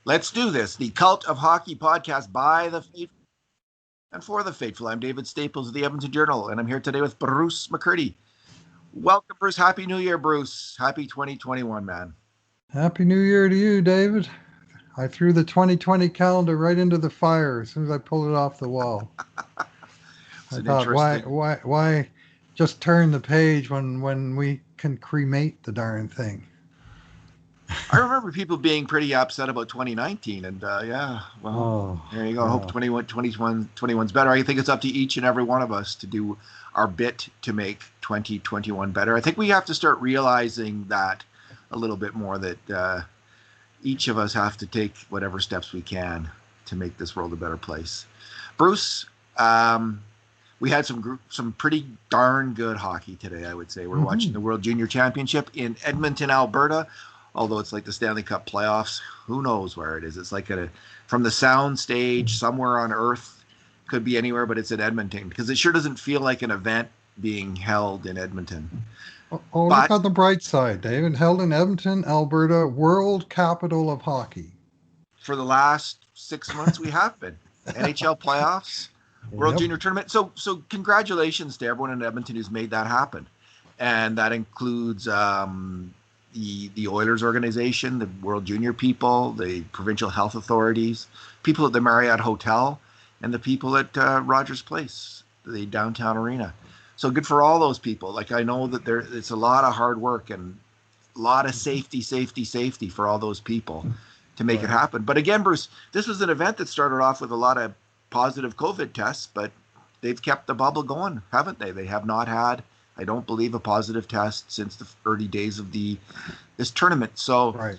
Let's do this. The Cult of Hockey podcast by the faithful and for the faithful. I'm David Staples of the Edmonton Journal, and I'm here today with Bruce McCurdy. Welcome, Bruce. Happy New Year, Bruce. Happy 2021, man. Happy New Year to you, David. I threw the 2020 calendar right into the fire as soon as I pulled it off the wall. I thought, why just turn the page when we can cremate the darn thing? I remember people being pretty upset about 2019, and there you go. I hope 2021's better. I think it's up to each and every one of us to do our bit to make 2021 better. I think we have to start realizing that a little bit more, that each of us have to take whatever steps we can to make this world a better place. Bruce, we had some pretty darn good hockey today, I would say. We're watching the World Junior Championship in Edmonton, Alberta. Although it's like the Stanley Cup playoffs, who knows where it is? It's like from the sound stage somewhere on Earth, could be anywhere, but it's in Edmonton, because it sure doesn't feel like an event being held in Edmonton. Look on the bright side, David. Held in Edmonton, Alberta, world capital of hockey. For the last 6 months, we have been. NHL playoffs, World Junior Tournament. So congratulations to everyone in Edmonton who's made that happen. And that includes the Oilers organization, the World Junior people, the provincial health authorities, people at the Marriott Hotel, and the people at Rogers Place, the downtown arena. So good for all those people. Like, I know that it's a lot of hard work and a lot of safety for all those people to make it happen. But again, Bruce, this was an event that started off with a lot of positive COVID tests, but they've kept the bubble going, haven't they? They have not had, I don't believe, a positive test since the early days of this tournament. So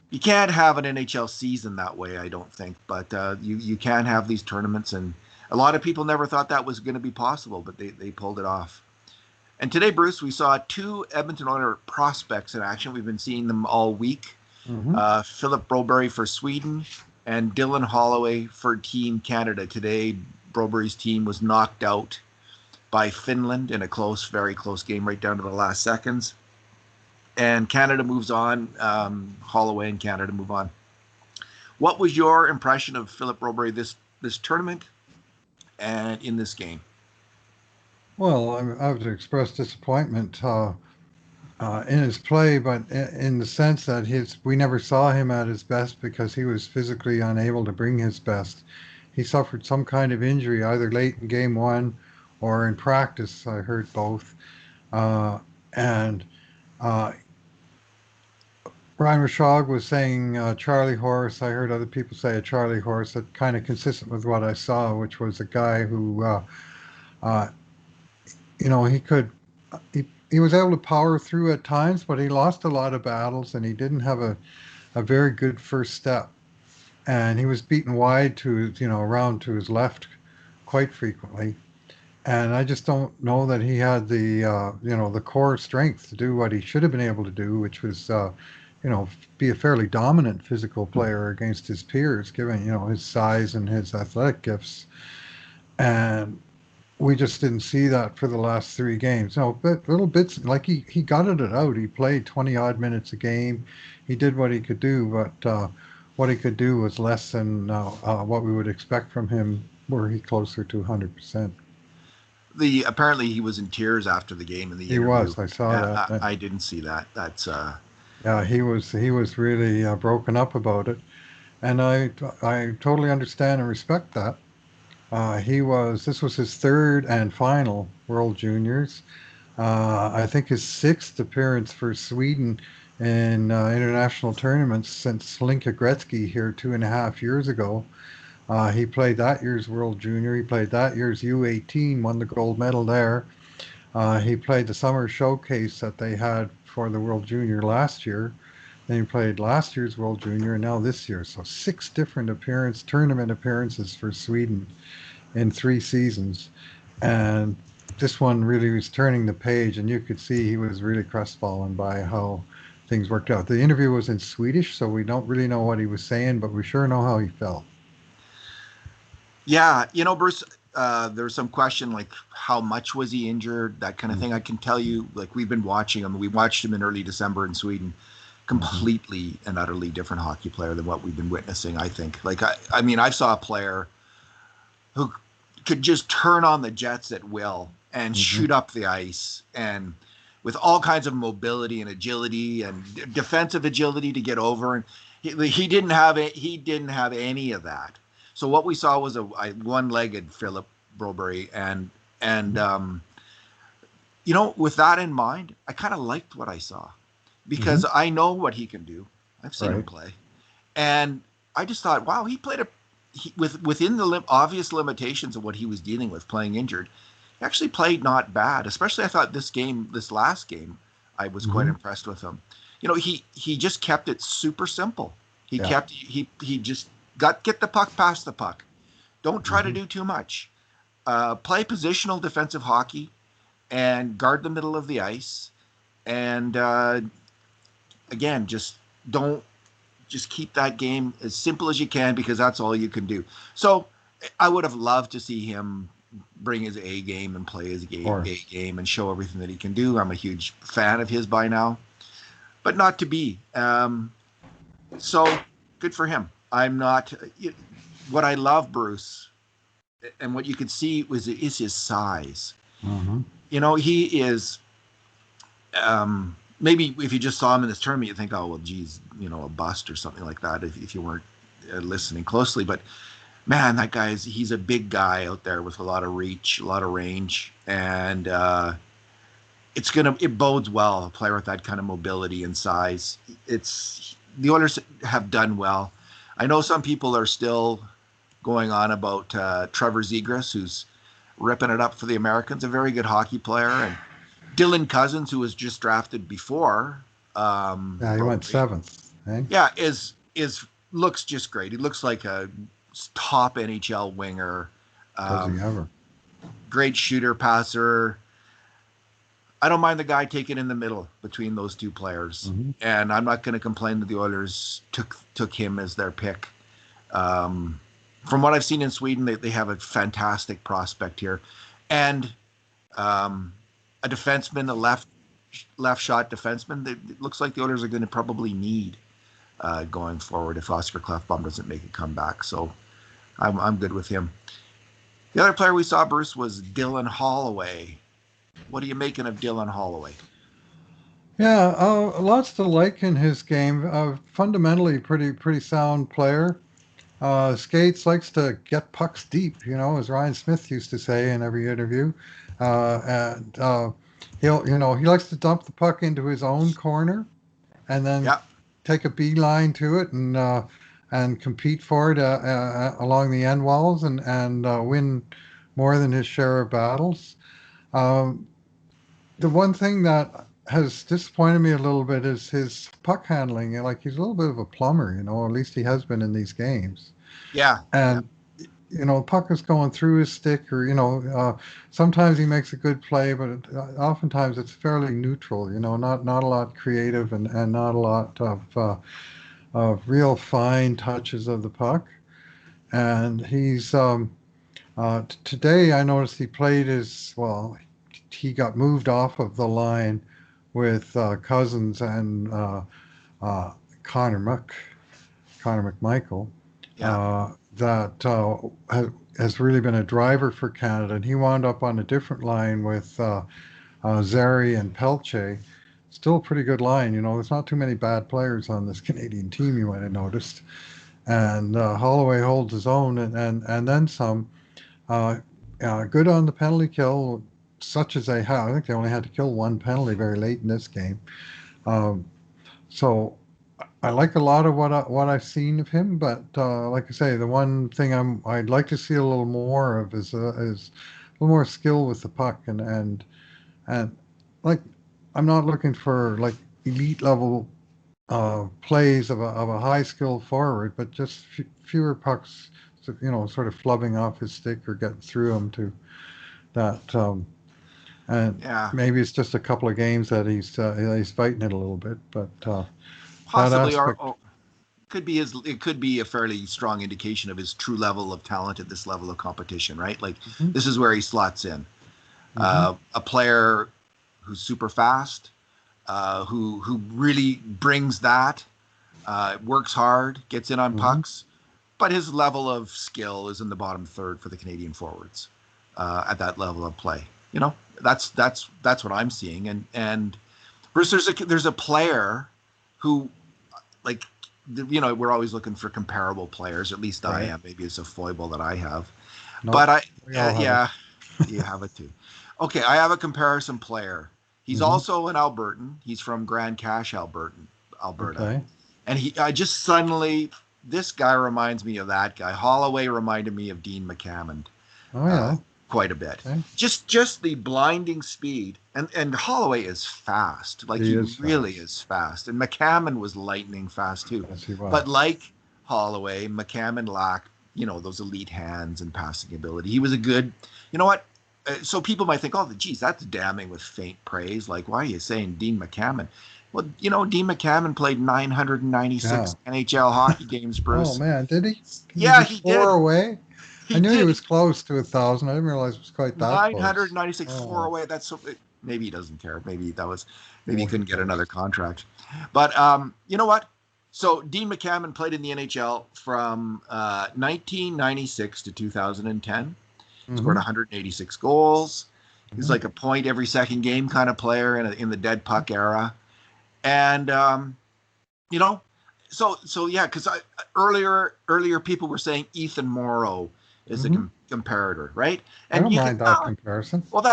you can't have an NHL season that way, I don't think. But you can have these tournaments, and a lot of people never thought that was going to be possible, but they pulled it off. And today, Bruce, we saw two Edmonton Oilers prospects in action. We've been seeing them all week. Philip Robery for Sweden and Dylan Halloway for Team Canada. Today, Broberry's team was knocked out by Finland in a very close game, right down to the last seconds. And Canada moves on. Holloway and Canada move on. What was your impression of Philip Robery this tournament and in this game? Well, I have to express disappointment in his play, but in the sense that we never saw him at his best because he was physically unable to bring his best. He suffered some kind of injury either late in game one or in practice. I heard both. And Brian Rashog was saying Charlie horse. I heard other people say a Charlie horse. That kind of consistent with what I saw, which was a guy who, he was able to power through at times, but he lost a lot of battles, and he didn't have a very good first step. And he was beaten wide around to his left quite frequently. And I just don't know that he had the core strength to do what he should have been able to do, which was, be a fairly dominant physical player against his peers, given, his size and his athletic gifts. And we just didn't see that for the last three games. But little bits, like he gutted it out. He played 20-odd minutes a game. He did what he could do, but what he could do was less than what we would expect from him, were he closer to 100%. Apparently he was in tears after the game in the interview. He was. I saw that. I didn't see that. That's yeah, he was really broken up about it, and I totally understand and respect that. This was his third and final World Juniors. I think his sixth appearance for Sweden in international tournaments since Linka Gretzky here 2.5 years ago. He played that year's World Junior. He played that year's U18, won the gold medal there. He played the summer showcase that they had for the World Junior last year. Then he played last year's World Junior and now this year. So 6 different tournament appearances for Sweden in 3 seasons. And this one really was turning the page, and you could see he was really crestfallen by how things worked out. The interview was in Swedish, so we don't really know what he was saying, but we sure know how he felt. Yeah, Bruce, there's some question like how much was he injured, that kind of thing. I can tell you, like, we've been watching him. We watched him in early December in Sweden. completely and utterly different hockey player than what we've been witnessing, I think. Like, I mean, I saw a player who could just turn on the jets at will and shoot up the ice, and with all kinds of mobility and agility and defensive agility to get over. And he didn't have any of that. So what we saw was a one-legged Philip Robery, and you know, with that in mind, I kind of liked what I saw, because I know what he can do. I've seen him play, and I just thought, wow, he played within the obvious limitations of what he was dealing with, playing injured. He actually played not bad. Especially, I thought this last game, I was quite impressed with him. You know, he just kept it super simple. He just get the puck past the puck. Don't try to do too much. Play positional defensive hockey and guard the middle of the ice. And again, just keep that game as simple as you can, because that's all you can do. So I would have loved to see him bring his A game and play his A game and show everything that he can do. I'm a huge fan of his by now, but not to be. So good for him. I'm not. What I love, Bruce, and what you could see is his size. You know, he is. Maybe if you just saw him in this tournament, you think, oh well, geez, you know, a bust or something like that. If you weren't listening closely, but man, he's a big guy out there with a lot of reach, a lot of range, and it bodes well. A player with that kind of mobility and size. The Oilers have done well. I know some people are still going on about Trevor Zegras, who's ripping it up for the Americans, a very good hockey player, and Dylan Cousins, who was just drafted before. He went 7th. Eh? Yeah, looks just great. He looks like a top NHL winger. Does he ever? Great shooter, passer. I don't mind the guy taking in the middle between those two players, and I'm not going to complain that the Oilers took him as their pick. From what I've seen in Sweden, they have a fantastic prospect here, and a defenseman, a left shot defenseman. It looks like the Oilers are going to probably need going forward if Oscar Klefbom doesn't make a comeback. So I'm good with him. The other player we saw, Bruce, was Dylan Holloway. What are you making of Dylan Holloway? Yeah, lots to like in his game. Fundamentally, pretty sound player. Skates, likes to get pucks deep, you know, as Ryan Smith used to say in every interview. And he likes to dump the puck into his own corner, and then take a beeline to it and compete for it along the end walls and win more than his share of battles. The one thing that has disappointed me a little bit is his puck handling. Like, he's a little bit of a plumber, you know, at least he has been in these games. Yeah. And, you know, the puck is going through his stick, or, you know, sometimes he makes a good play, but oftentimes it's fairly neutral, you know, not a lot creative and not a lot of real fine touches of the puck. And he's, today I noticed he played he got moved off of the line with Cousins and Connor McMichael. That has really been a driver for Canada. And he wound up on a different line with Zary and Pelche. Still a pretty good line. You know, there's not too many bad players on this Canadian team, you might have noticed. And Holloway holds his own and then some. Good on the penalty kill, such as they have. I think they only had to kill one penalty very late in this game. So I like a lot of what I've seen of him, but like I say, the one thing I'd like to see a little more of is a little more skill with the puck, and like, I'm not looking for like elite level plays of a high skilled forward, but just fewer pucks, you know, sort of flubbing off his stick or getting through him to that. Maybe it's just a couple of games that he's fighting it a little bit, but possibly it could be a fairly strong indication of his true level of talent at this level of competition, right? Like, this is where he slots in. A player who's super fast, who really brings that, works hard, gets in on pucks, but his level of skill is in the bottom third for the Canadian forwards at that level of play. You know, that's what I'm seeing. And versus there's a player who, like, you know, we're always looking for comparable players. At least I am. Maybe it's a foible that I have. Nope, but you have it too. Okay, I have a comparison player. He's also an Albertan. He's from Grand Cache, Alberta. Okay. And I just suddenly, this guy reminds me of that guy. Holloway reminded me of Dean Mccammon. Oh, yeah. Quite a bit. Okay. Just the blinding speed. And Holloway is fast. Like, he really is fast. And Mccammon was lightning fast too. Yes, he was. But like Holloway, Mccammon lacked, you know, those elite hands and passing ability. He was a good, you know what? So people might think, oh, geez, that's damning with faint praise. Like, why are you saying Dean Mccammon? Well, you know, Dean Mccammon played 996 NHL hockey games, Bruce. Oh, man, did he? He did. 4 away? I knew he was close to 1,000. I didn't realize it was quite that 996, close. 4 away. That's so, maybe he doesn't care. Maybe he couldn't get another contract. But you know what? So Dean Mccammon played in the NHL from 1996 to 2010. Scored 186 goals. He's like a point every second game kind of player in the dead puck era. And you know, so yeah, because earlier people were saying Ethan Morrow is a comparator, right? And I don't mind that comparison. Well,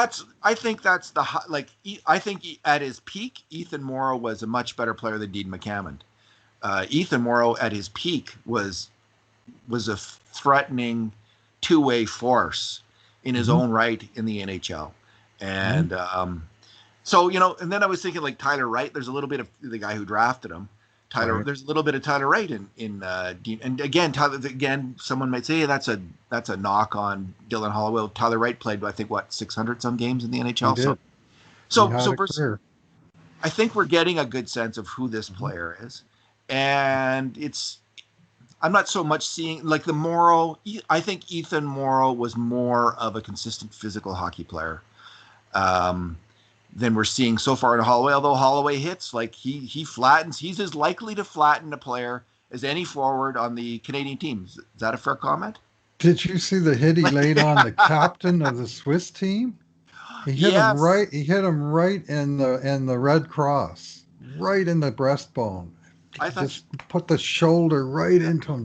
I think that's I think at his peak, Ethan Morrow was a much better player than Dean Mccammon. Ethan Morrow at his peak was a threatening two-way force in his own right in the NHL. And so, you know, and then I was thinking like Tyler Wright. There's a little bit of the guy who drafted him. There's a little bit of Tyler Wright in Dean. And again, someone might say, hey, that's a knock on Dylan Holloway. Tyler Wright played, I think, 600 some games in the NHL. So I think we're getting a good sense of who this player is. And I'm not so much seeing like the Morrow. I think Ethan Morrow was more of a consistent physical hockey player than we're seeing so far in Holloway. Although Holloway hits, like he flattens. He's as likely to flatten a player as any forward on the Canadian team. Is that a fair comment? Did you see the hit he laid on the captain of the Swiss team? He hit him right. He hit him right in the red cross, right in the breastbone. I thought just put the shoulder right into him.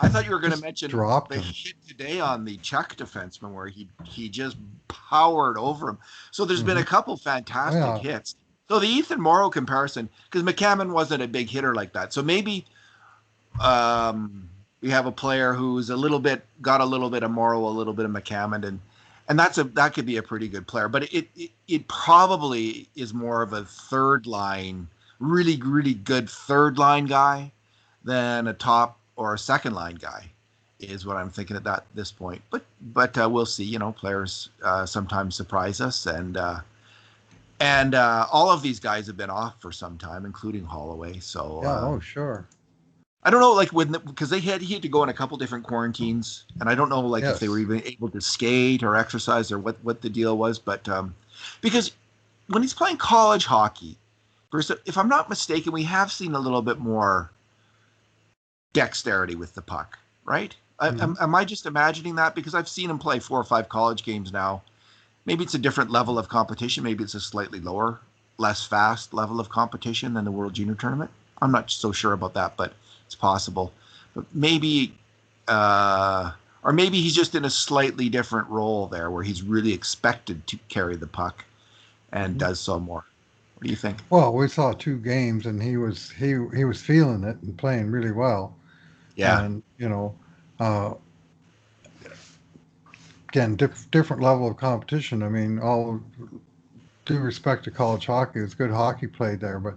I thought you were going to mention the hit today on the Czech defenseman where he just powered over him. So there's been a couple fantastic hits. So the Ethan Morrow comparison, because Mccammon wasn't a big hitter like that. So maybe we have a player who's got a little bit of Morrow, a little bit of Mccammon, and that could be a pretty good player. But it probably is more of a third line, really, really good third line guy than a top or a second line guy is what I'm thinking at this point. But we'll see. You know, players sometimes surprise us, and all of these guys have been off for some time, including Holloway. So sure. I don't know, like because he had to go in a couple different quarantines, and I don't know if they were even able to skate or exercise or what the deal was. But because when he's playing college hockey, if I'm not mistaken, we have seen a little bit more dexterity with the puck, right? Am I just imagining that? Because I've seen him play 4 or 5 college games now. Maybe it's a different level of competition. Maybe it's a slightly lower, less fast level of competition than the World Junior Tournament. I'm not so sure about that, but it's possible. But maybe, or maybe he's just in a slightly different role there where he's really expected to carry the puck and does so more. What do you think? Well, we saw 2 games, and he was feeling it and playing really well. Yeah, and you know, again, different level of competition. I mean, all due respect to college hockey, it's good hockey played there, but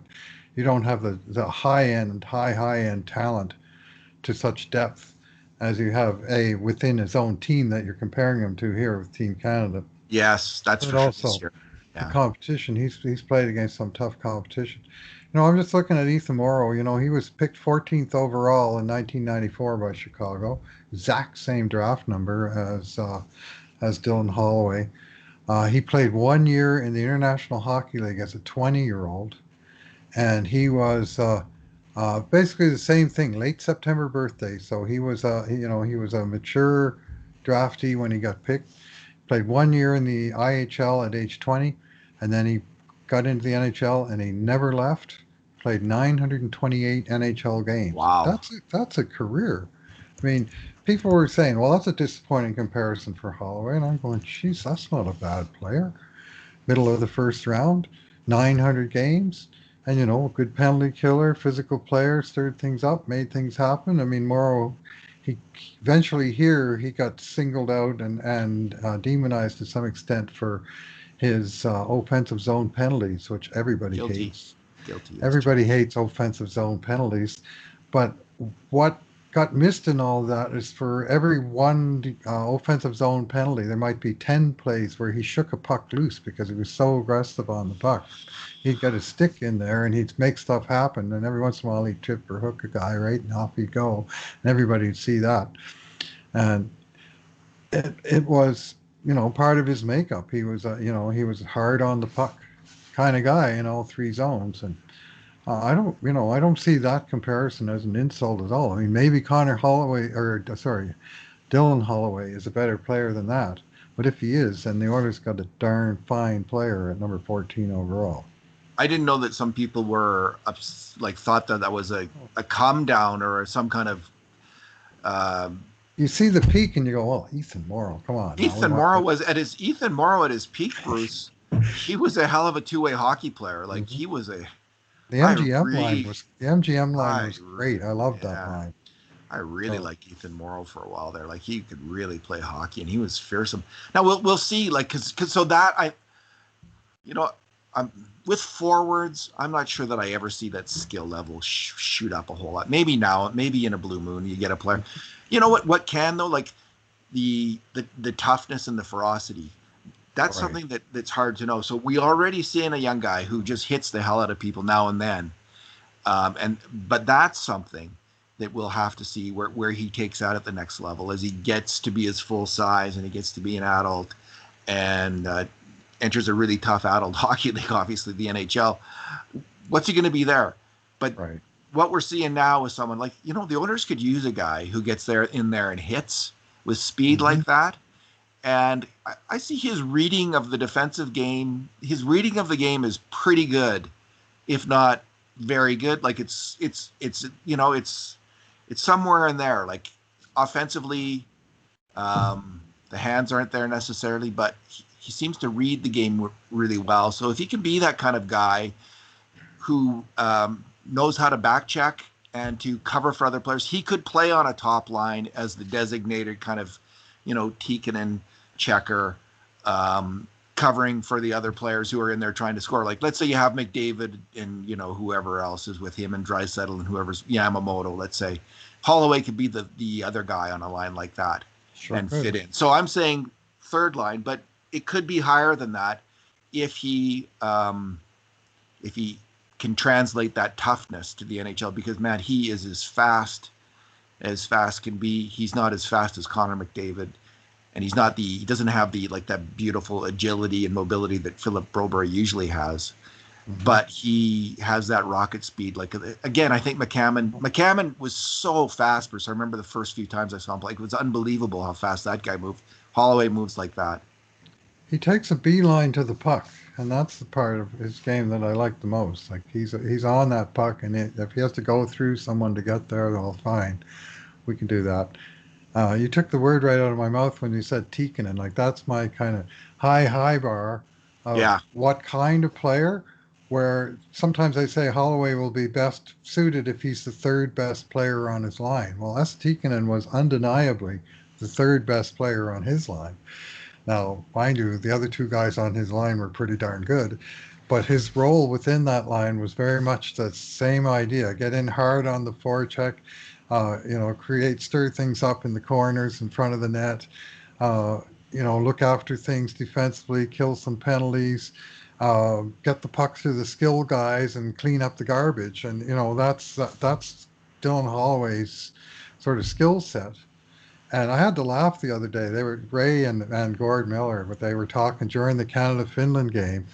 you don't have the high end talent to such depth as you have within his own team that you're comparing him to here with Team Canada. Yes, that's for sure. The competition, he's played against some tough competition. You know, I'm just looking at Ethan Morrow. You know, he was picked 14th overall in 1994 by Chicago, exact same draft number as Dylan Holloway. He played 1 year in the International Hockey League as a 20-year-old, and he was basically the same thing, late September birthday. So he was he was a mature draftee when he got picked. Played 1 year in the IHL at age 20, and then he got into the NHL and he never left. Played 928 NHL games. Wow. That's a career. I mean, people were saying, "Well, that's a disappointing comparison for Holloway," and I'm going, "Geez, that's not a bad player." Middle of the first round, 900 games, and a good penalty killer, physical player, stirred things up, made things happen. I mean, Morrow, he eventually here he got singled out and demonized to some extent for his offensive zone penalties, which everybody Guilty. hates. Guilty. Everybody hates offensive zone penalties, but what got missed in all of that is for every one offensive zone penalty, there might be 10 plays where he shook a puck loose because he was so aggressive on the puck. He'd get a stick in there and he'd make stuff happen, and every once in a while he'd trip or hook a guy, right, and off he'd go, and everybody would see that. And it was, part of his makeup. He was, he was hard on the puck kind of guy in all three zones, and I don't see that comparison as an insult at all. I mean, maybe Dylan Holloway is a better player than that. But if he is, then the Oilers got a darn fine player at number 14 overall. I didn't know that some people were thought that was a calm down or some kind of. You see the peak and you go, "Oh, Ethan Morrow, come on." Ethan Morrow at his peak, Bruce. He was a hell of a two-way hockey player. Like he was a. The MGM line was great. I loved that line. I really liked Ethan Morrow for a while there. Like he could really play hockey, and he was fearsome. Now we'll see. Like because so that I'm with forwards. I'm not sure that I ever see that skill level shoot up a whole lot. Maybe now, maybe in a blue moon, you get a player. You know what? What can though? Like the toughness and the ferocity. That's right. Something that's hard to know. So we already seeing a young guy who just hits the hell out of people now and then, but that's something that we'll have to see where he takes out at the next level as he gets to be his full size and he gets to be an adult and enters a really tough adult hockey league, obviously the NHL. What's he going to be there? But right. What we're seeing now is someone like, the Oilers could use a guy who gets in there and hits with speed like that. And I see his reading of the defensive game. His reading of the game is pretty good, if not very good. Like it's somewhere in there. Like offensively, the hands aren't there necessarily, but he seems to read the game really well. So if he can be that kind of guy who knows how to back check and to cover for other players, he could play on a top line as the designated kind of, Tikkanen checker, covering for the other players who are in there trying to score. Like, let's say you have McDavid and, whoever else is with him and Dreissidel and whoever's Yamamoto, let's say. Holloway could be the other guy on a line like that and fit in. So I'm saying third line, but it could be higher than that if he can translate that toughness to the NHL, because, man, he is as fast can be. He's not as fast as Connor McDavid. And he doesn't have that beautiful agility and mobility that Philip Broberg usually has, but he has that rocket speed. Like, again, I think Mccammon was so fast, Bruce. I remember the first few times I saw him play. It was unbelievable how fast that guy moved. Holloway moves like that. He takes a beeline to the puck, and that's the part of his game that I like the most. Like he's on that puck, and if he has to go through someone to get there, well, fine, we can do that. You took the word right out of my mouth when you said Tikkanen. Like that's my kind of high bar of what kind of player, where sometimes I say Halloway will be best suited if he's the third best player on his line. Well, S. Tikkanen was undeniably the third best player on his line. Now, mind you, the other two guys on his line were pretty darn good, but his role within that line was very much the same idea. Get in hard on the forecheck, stir things up in the corners in front of the net, look after things defensively, kill some penalties, get the puck through the skill guys and clean up the garbage. And, that's Dylan Holloway's sort of skill set. And I had to laugh the other day. They were Ray and Gord Miller, but they were talking during the Canada-Finland game,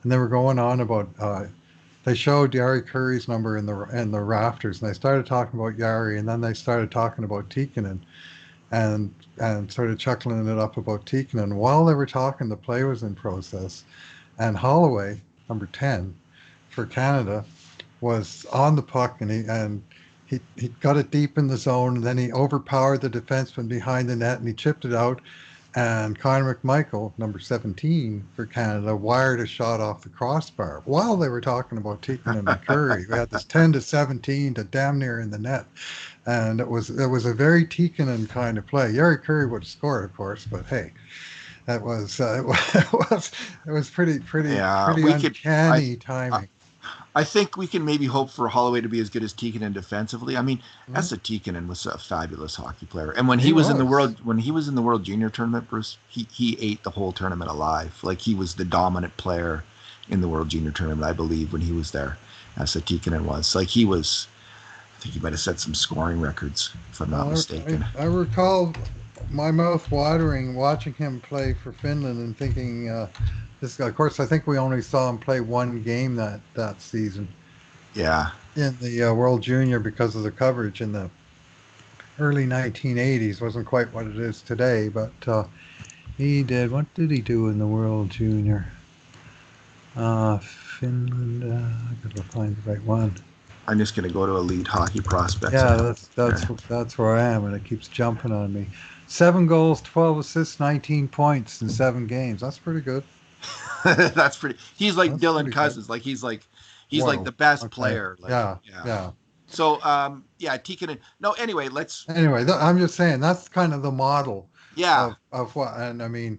and they were going on about. They showed Jari Curry's number in the rafters, and they started talking about Jari, and then they started talking about Tikkanen, and started chuckling it up about Tikkanen. While they were talking, the play was in process, and Holloway, number 10 for Canada, was on the puck, and he got it deep in the zone, and then he overpowered the defenseman behind the net, and he chipped it out. And Connor McMichael, number 17 for Canada, wired a shot off the crossbar while they were talking about Tikkanen and McCurdy. We had this 10-17 to damn near in the net, and it was a very Tikkanen kind of play. Jari Curry would have scored, of course, but hey, that was it was pretty uncanny timing. I think we can maybe hope for Holloway to be as good as Tikkanen defensively. I mean, Mhm. Esa Tikkanen was a fabulous hockey player, and when he was in the World Junior tournament, Bruce, he ate the whole tournament alive. Like, he was the dominant player in the World Junior tournament, I believe, when he was there. Esa Tikkanen was like he was. I think he might have set some scoring records, if I'm not mistaken. I recall my mouth watering watching him play for Finland and thinking, this guy. Of course, I think we only saw him play one game that season Yeah. in the World Junior because of the coverage in the early 1980s. Wasn't quite what it is today, but he did. What did he do in the World Junior? Finland. I gotta find the right one. I'm just going to go to Elite Hockey Prospects. Yeah, that's where I am, and it keeps jumping on me. 7 goals, 12 assists, 19 points in 7 games. That's pretty good. That's pretty. He's like That's Dylan pretty Cousins. Like he's like Whoa, the best okay. player. Like, Yeah. So yeah, Tikkanen. No, anyway, let's. Anyway, I'm just saying that's kind of the model Yeah, of what, and I mean,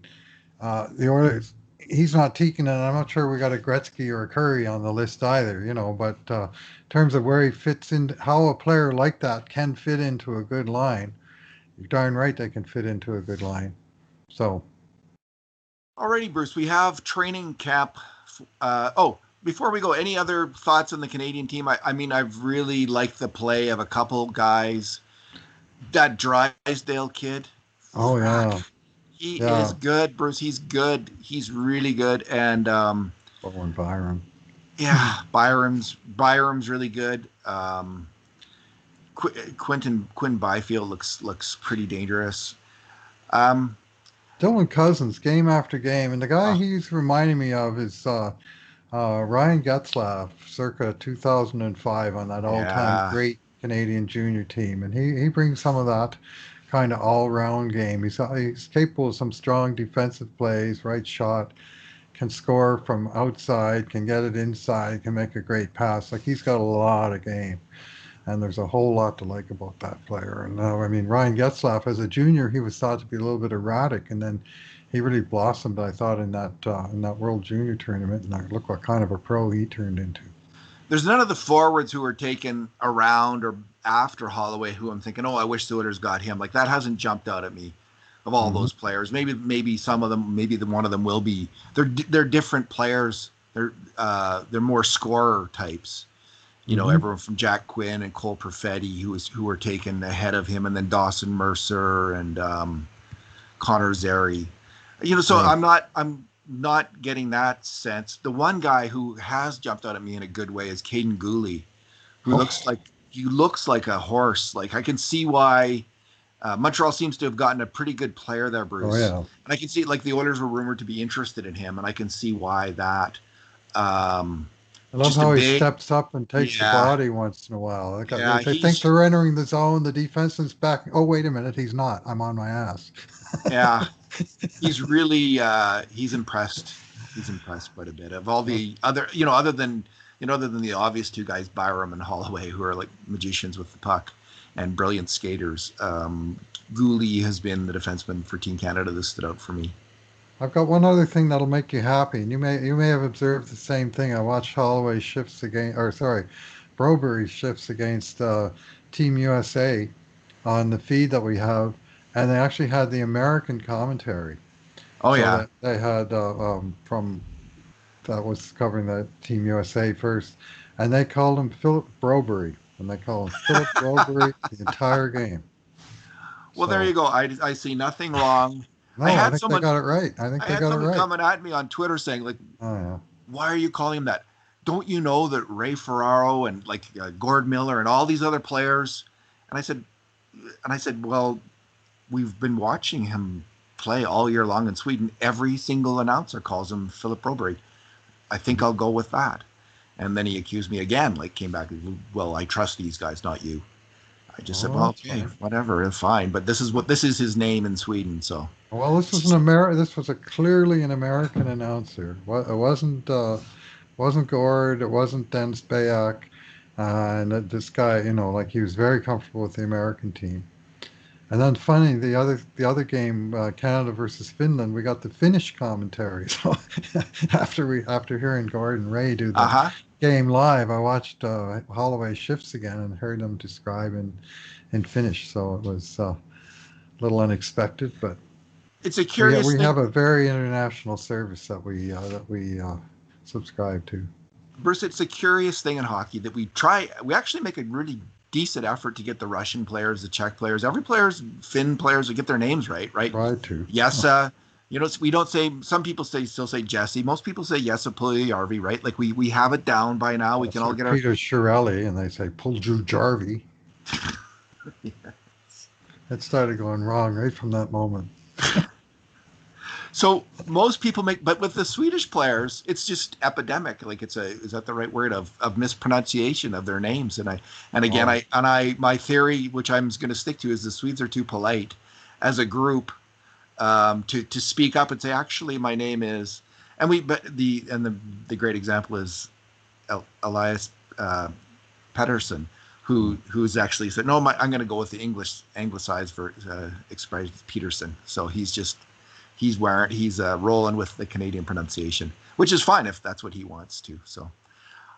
the Oilers. He's not Tikkanen, and I'm not sure we got a Gretzky or a Curry on the list either, But in terms of where he fits in, how a player like that can fit into a good line, you're darn right they can fit into a good line. So. alrighty, Bruce. We have training camp. Before we go, any other thoughts on the Canadian team? I mean, I've really liked the play of a couple guys. That Dreissidel kid. Oh yeah. He Yeah. is good, Bruce. He's good. He's really good. And Owen Byram. yeah, Byram's really good. Quinn Byfield looks pretty dangerous. Dylan Cousins, game after game, and the guy he's reminding me of is Ryan Getzlaff, circa 2005, on that all-time great Canadian junior team, and he brings some of that kind of all-round game. He's capable of some strong defensive plays, right shot, can score from outside, can get it inside, can make a great pass. Like, he's got a lot of game, and there's a whole lot to like about that player. And I mean, Ryan Getzlaff, as a junior, he was thought to be a little bit erratic, and then he really blossomed, I thought, in that World Junior tournament. And look what kind of a pro he turned into. There's none of the forwards who were taken around or after Holloway who I'm thinking, I wish the Oilers got him. Like, that hasn't jumped out at me of all those players. Maybe some of them, one of them will be. They're different players. They're more scorer types. Everyone from Jack Quinn and Cole Perfetti who were taken ahead of him, and then Dawson Mercer and Connor Zary. So yeah. I'm not getting that sense. The one guy who has jumped out at me in a good way is Kaden Gooly, who looks like a horse. Like, I can see why Montreal seems to have gotten a pretty good player there, Bruce. Oh, yeah. And I can see, like, the Oilers were rumored to be interested in him, and I can see why that. I love how he steps up and takes the body once in a while. They think they're entering the zone. The defenseman's back. Oh, wait a minute. He's not. I'm on my ass. Yeah. He's really he's impressed. He's impressed quite a bit. Of all the other, other than the obvious two guys, Byram and Halloway, who are like magicians with the puck and brilliant skaters, Gooly has been the defenseman for Team Canada that stood out for me. I've got one other thing that'll make you happy, and you may have observed the same thing. I watched Halloway Broberry shifts against Team USA on the feed that we have, and they actually had the American commentary. Oh, yeah. They had from that was covering the Team USA first, and they called him Philip Broberry, and they called him Philip Broberry the entire game. Well, there So, you go. I see nothing wrong. no, I I had think they someone got it right. I think I they had got it someone right. coming at me on Twitter saying like, Oh, yeah. why are you calling him that? Don't you know that Ray Ferraro and like Gord Miller and all these other players? And I said, well, we've been watching him play all year long in Sweden. Every single announcer calls him Philip Robery. I think I'll go with that. And then he accused me again, like came back, well, I trust these guys, not you. I just said, Oh, well, that's okay, fine. whatever, it's fine. But this is his name in Sweden, so Well, This was a clearly an American announcer. It wasn't Gord. It wasn't Dennis Bayak. And this guy, like he was very comfortable with the American team. And then funny, the other game, Canada versus Finland, we got the Finnish commentary. So after hearing Gordon Ray do the uh-huh. game live, I watched Holloway shifts again and heard them describe in Finnish. So it was a little unexpected, but It's a we curious we thing, have a very international service that we subscribe to. Bruce. It's a curious thing in hockey that we actually make a really decent effort to get the Russian players, the Czech players, every players, Finn players to get their names right. Try to. Yes, we don't say. Some people still say Jesse. Most people say Jesse Yarvey, right? Like we have it down by now. We It's can all like get our. Peter Chiarelli, and they say Puljuu Jarvey. It started going wrong right from that moment. So most people but with the Swedish players, it's just epidemic. Like is that the right word of mispronunciation of their names? And again, Oh, my theory, which I'm going to stick to, is the Swedes are too polite as a group to speak up and say, actually, my name is, the great example is Elias Pettersson, who's actually said, no, I'm going to go with the anglicized expression, Peterson. So he's rolling with the Canadian pronunciation, which is fine if that's what he wants to. So,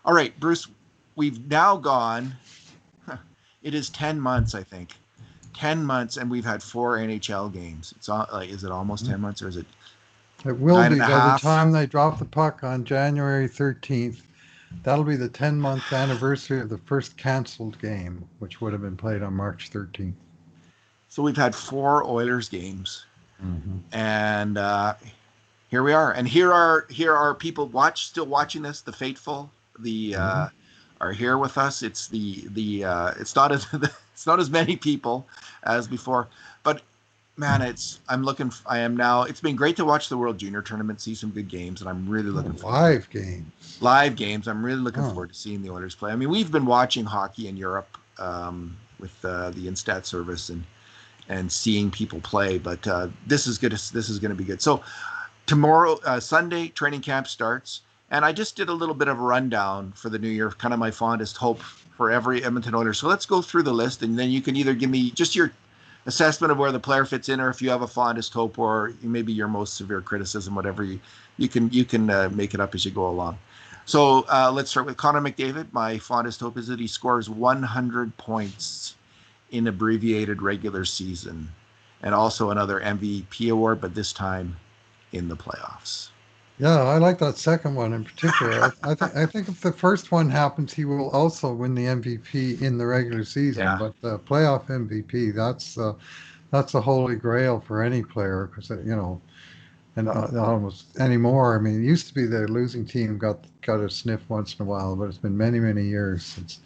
all right, Bruce, we've now gone. It is 10 months, I think. 10 months, and we've had 4 NHL games. It's like, is it almost 10 months, or is it it will nine be and a by the half? time they drop the puck on January 13th. That'll be the 10-month anniversary of the first canceled game, which would have been played on March 13th. So we've had 4 Oilers games, Mm-hmm. and here we are. And here are people still watching this. The faithful, Mm-hmm. are here with us. It's it's not as it's not as many people as before, but man, I am now. It's been great to watch the World Junior Tournament, see some good games, and I'm really looking forward to Live games. live games. I'm really looking Oh, forward to seeing the Oilers play. I mean, we've been watching hockey in Europe with the Instat service and seeing people play, but this is going to be good. So tomorrow, Sunday, training camp starts, and I just did a little bit of a rundown for the new year, kind of my fondest hope for every Edmonton Oilers. So let's go through the list, and then you can either give me just your assessment of where the player fits in, or if you have a fondest hope, or maybe your most severe criticism, whatever you can make it up as you go along. So let's start with Connor McDavid. My fondest hope is that he scores 100 points in abbreviated regular season, and also another MVP award, but this time in the playoffs. yeah, I like that second one in particular. I think if the first one happens, he will also win the MVP in the regular season. Yeah, But the playoff MVP, that's a holy grail for any player because and almost anymore. I mean, it used to be the losing team got a sniff once in a while, but it's been many, many years since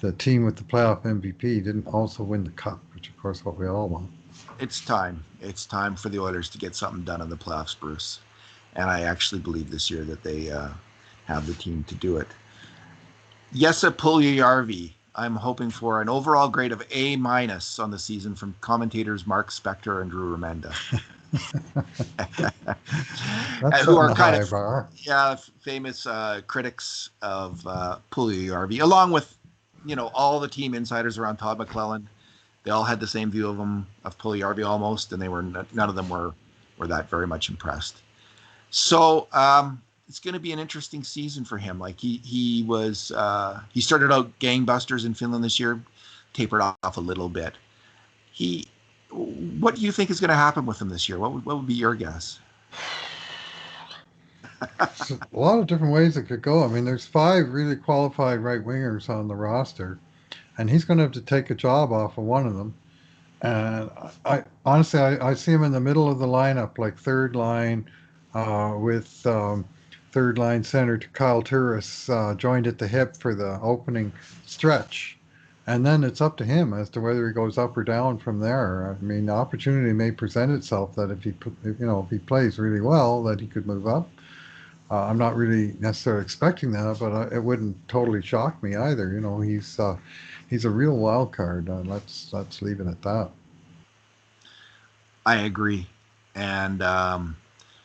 the team with the playoff MVP didn't also win the cup, which of course what we all want. it's time. It's time for the Oilers to get something done in the playoffs, Bruce. And I actually believe this year that they have the team to do it. Yessa Puljujärvi. I'm hoping for an overall grade of A- on the season from commentators Mark Spector and Drew Remenda, That's who setting are a kind high of bar. famous critics of Puljujärvi, along with all the team insiders around Todd McClellan. They all had the same view of Puljujärvi almost, and they were none of them were that very much impressed. So it's going to be an interesting season for him. Like he started out gangbusters in Finland this year, tapered off a little bit. What do you think is going to happen with him this year? What would be your guess? So a lot of different ways it could go. I mean, there's 5 really qualified right wingers on the roster, and he's going to have to take a job off of one of them. And I honestly, I see him in the middle of the lineup, like third line, with third line center to Kyle Turris joined at the hip for the opening stretch. And then it's up to him as to whether he goes up or down from there. I mean, the opportunity may present itself that if he plays really well, that he could move up. I'm not really necessarily expecting that, but it wouldn't totally shock me either. He's a real wild card. Let's leave it at that. I agree. And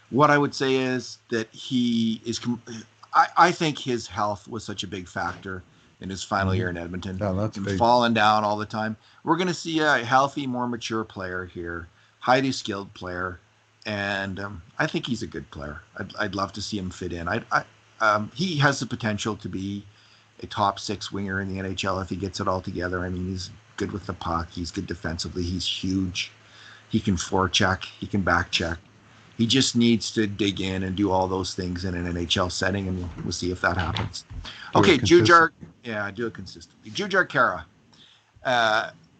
what I would say is that he is. I think his health was such a big factor in his final year in Edmonton. Yeah, that's him big. Falling down all the time. We're going to see a healthy, more mature player here, highly skilled player, and I think he's a good player. I'd love to see him fit in. He has the potential to be a top 6 winger in the NHL if he gets it all together. I mean, he's good with the puck. He's good defensively. He's huge. He can forecheck. He can back check. He just needs to dig in and do all those things in an NHL setting, and we'll see if that happens. Okay, Jujhar. Yeah, do it consistently. Jujhar Khaira.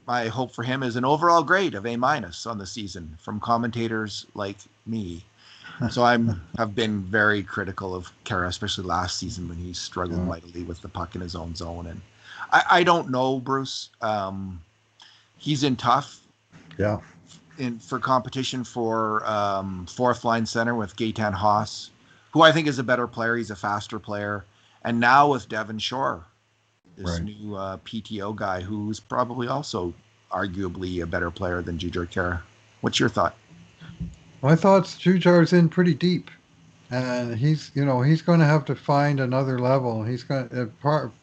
My hope for him is an overall grade of A- on the season from commentators like me. So have been very critical of Khaira, especially last season when he struggled mightily with the puck in his own zone. And I don't know, Bruce. He's in tough. Yeah. For competition for fourth line center with Gaetan Haas, who I think is a better player. He's a faster player. And now with Devon Shore, this new PTO guy who's probably also arguably a better player than Jujhar Khaira. What's your thought? My thoughts, Jujhar's in pretty deep. And he's going to have to find another level. He's got a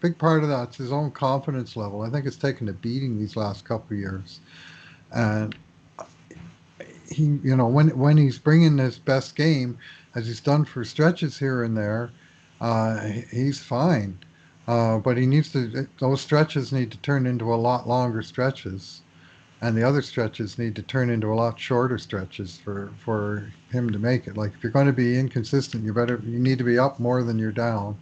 big part of that's his own confidence level. I think it's taken a beating these last couple of years. And he, when he's bringing his best game, as he's done for stretches here and there, he's fine. But those stretches need to turn into a lot longer stretches, and the other stretches need to turn into a lot shorter stretches for him to make it. Like, if you're going to be inconsistent, you need to be up more than you're down.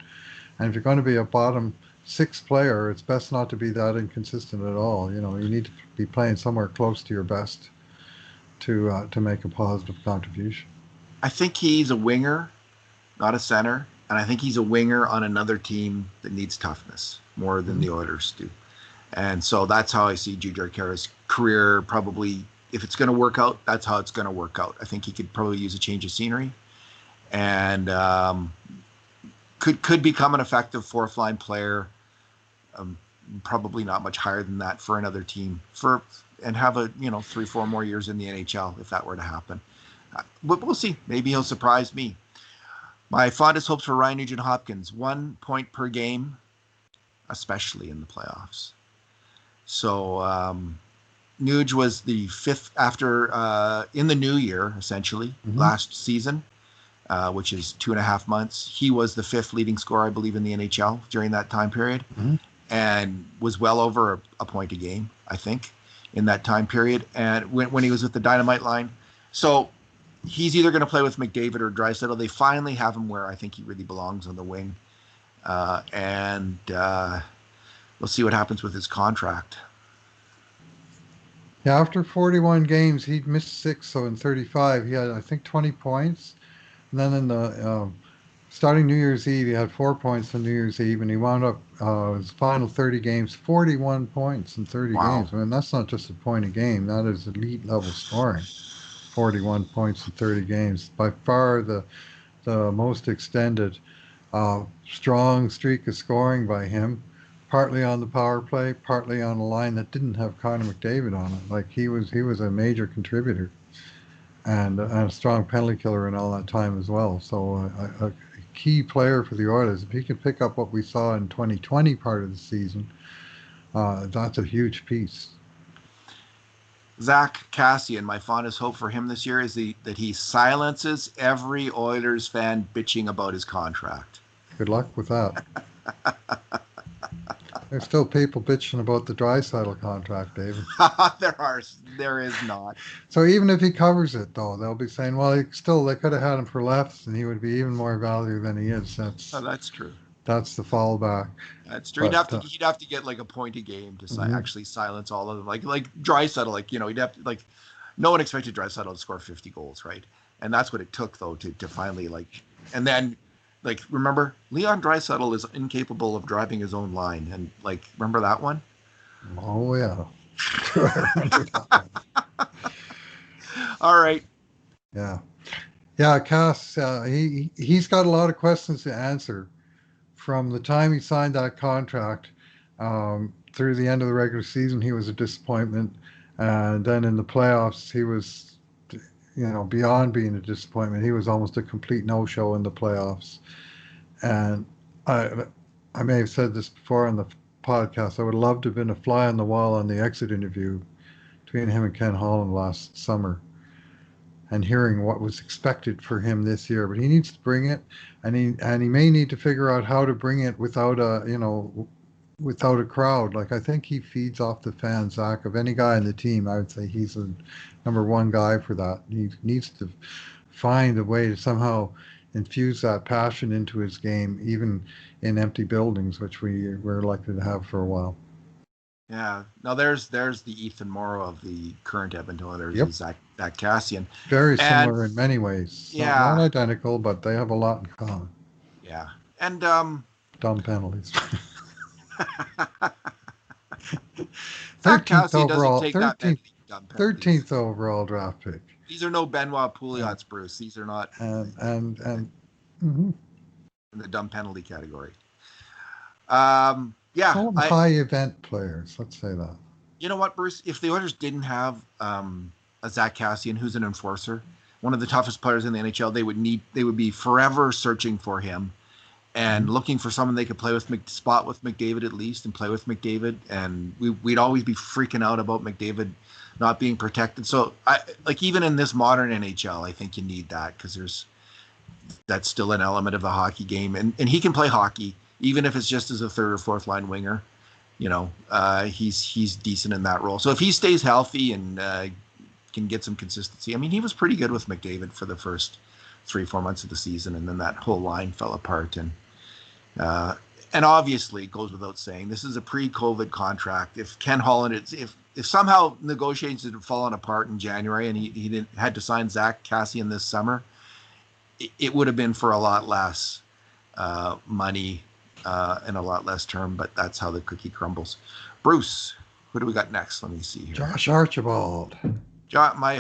And if you're going to be a bottom 6 player, it's best not to be that inconsistent at all. You need to be playing somewhere close to your best to make a positive contribution. I think he's a winger, not a center, and I think he's a winger on another team that needs toughness more than the Oilers do. And so that's how I see Jujhar Khaira's career. Probably, if it's going to work out, that's how it's going to work out. I think he could probably use a change of scenery, and could become an effective fourth line player. Probably not much higher than that for another team and have 3-4 more years in the NHL if that were to happen. But we'll see. Maybe he'll surprise me. My fondest hopes for Ryan Nugent-Hopkins: 1 point per game, especially in the playoffs. So Nuge was the 5th after in the new year, essentially, last season, which is 2.5 months. He was the 5th leading scorer, I believe, in the NHL during that time period, and was well over a point a game, I think, in that time period. And when he was with the Dynamite line. So he's either going to play with McDavid or Draisaitl. They finally have him where I think he really belongs on the wing. And we'll see what happens with his contract. Yeah, after 41 games, he'd missed 6, so in 35, he had, I think, 20 points. And then in the starting New Year's Eve, he had 4 points on New Year's Eve, and he wound up his final 30 games, 41 points in 30 games. I mean, that's not just a point a game. That is elite level scoring. 41 points in 30 games. By far the most extended strong streak of scoring by him, partly on the power play, partly on a line that didn't have Connor McDavid on it. Like, he was a major contributor and a strong penalty killer in all that time as well. So a key player for the Oilers. If he can pick up what we saw in 2020 part of the season, that's a huge piece. Zach Cassian, my fondest hope for him this year is that he silences every Oilers fan bitching about his contract. Good luck with that. There's still people bitching about the Draisaitl contract, David. There is not. So even if he covers it, though, they'll be saying, well, they could have had him for less, and he would be even more valuable than he is. That's true. That's the fallback. That's true. He'd have to get like a point a game to actually silence all of them. Like Draisaitl, like he'd have to like. No one expected Draisaitl to score 50 goals, right? And that's what it took though to finally and then remember Leon Draisaitl is incapable of driving his own line, and remember that one? Oh yeah. All right. Yeah. Yeah, Cass, he's got a lot of questions to answer from the time he signed that contract through the end of the regular season. He was a disappointment, and then in the playoffs, he was, beyond being a disappointment. He was almost a complete no-show in the playoffs. And I may have said this before on the podcast. I would love to have been a fly on the wall on the exit interview between him and Ken Holland last summer, and hearing what was expected for him this year. But he needs to bring it, and he may need to figure out how to bring it without a crowd. I think he feeds off the fans, Zach. Of any guy in the team, I would say he's the number one guy for that. He needs to find a way to somehow infuse that passion into his game, even in empty buildings, which we're likely to have for a while. Yeah. Now there's the Ethan Morrow of the current Edmonton Oilers, Yep. Zach Cassian. Very similar in many ways. Yeah. Not identical, but they have a lot in common. Yeah. And dumb penalties. Zach Cassian doesn't take that many dumb penalties. 13th overall draft pick. These are no Benoit Pouliot's, Bruce. These are not in the dumb penalty category. High event players, let's say that. You know what, Bruce? If the Oilers didn't have a Zach Cassian, who's an enforcer, one of the toughest players in the NHL, they would be forever searching for him and looking for someone they could play with, spot with McDavid at least, and play with McDavid. And we'd always be freaking out about McDavid not being protected. So even in this modern NHL, I think you need that, because that's still an element of the hockey game, and he can play hockey. Even if it's just as a third or fourth line winger, he's decent in that role. So if he stays healthy and can get some consistency, I mean, he was pretty good with McDavid for the first 3-4 months of the season, and then that whole line fell apart. And obviously, it goes without saying, this is a pre-COVID contract. If Ken Holland, if somehow negotiations had fallen apart in January and he had to sign Zach Cassian this summer, it would have been for a lot less money. And a lot less term, but that's how the cookie crumbles. Bruce, who do we got next? Let me see here. Josh Archibald. My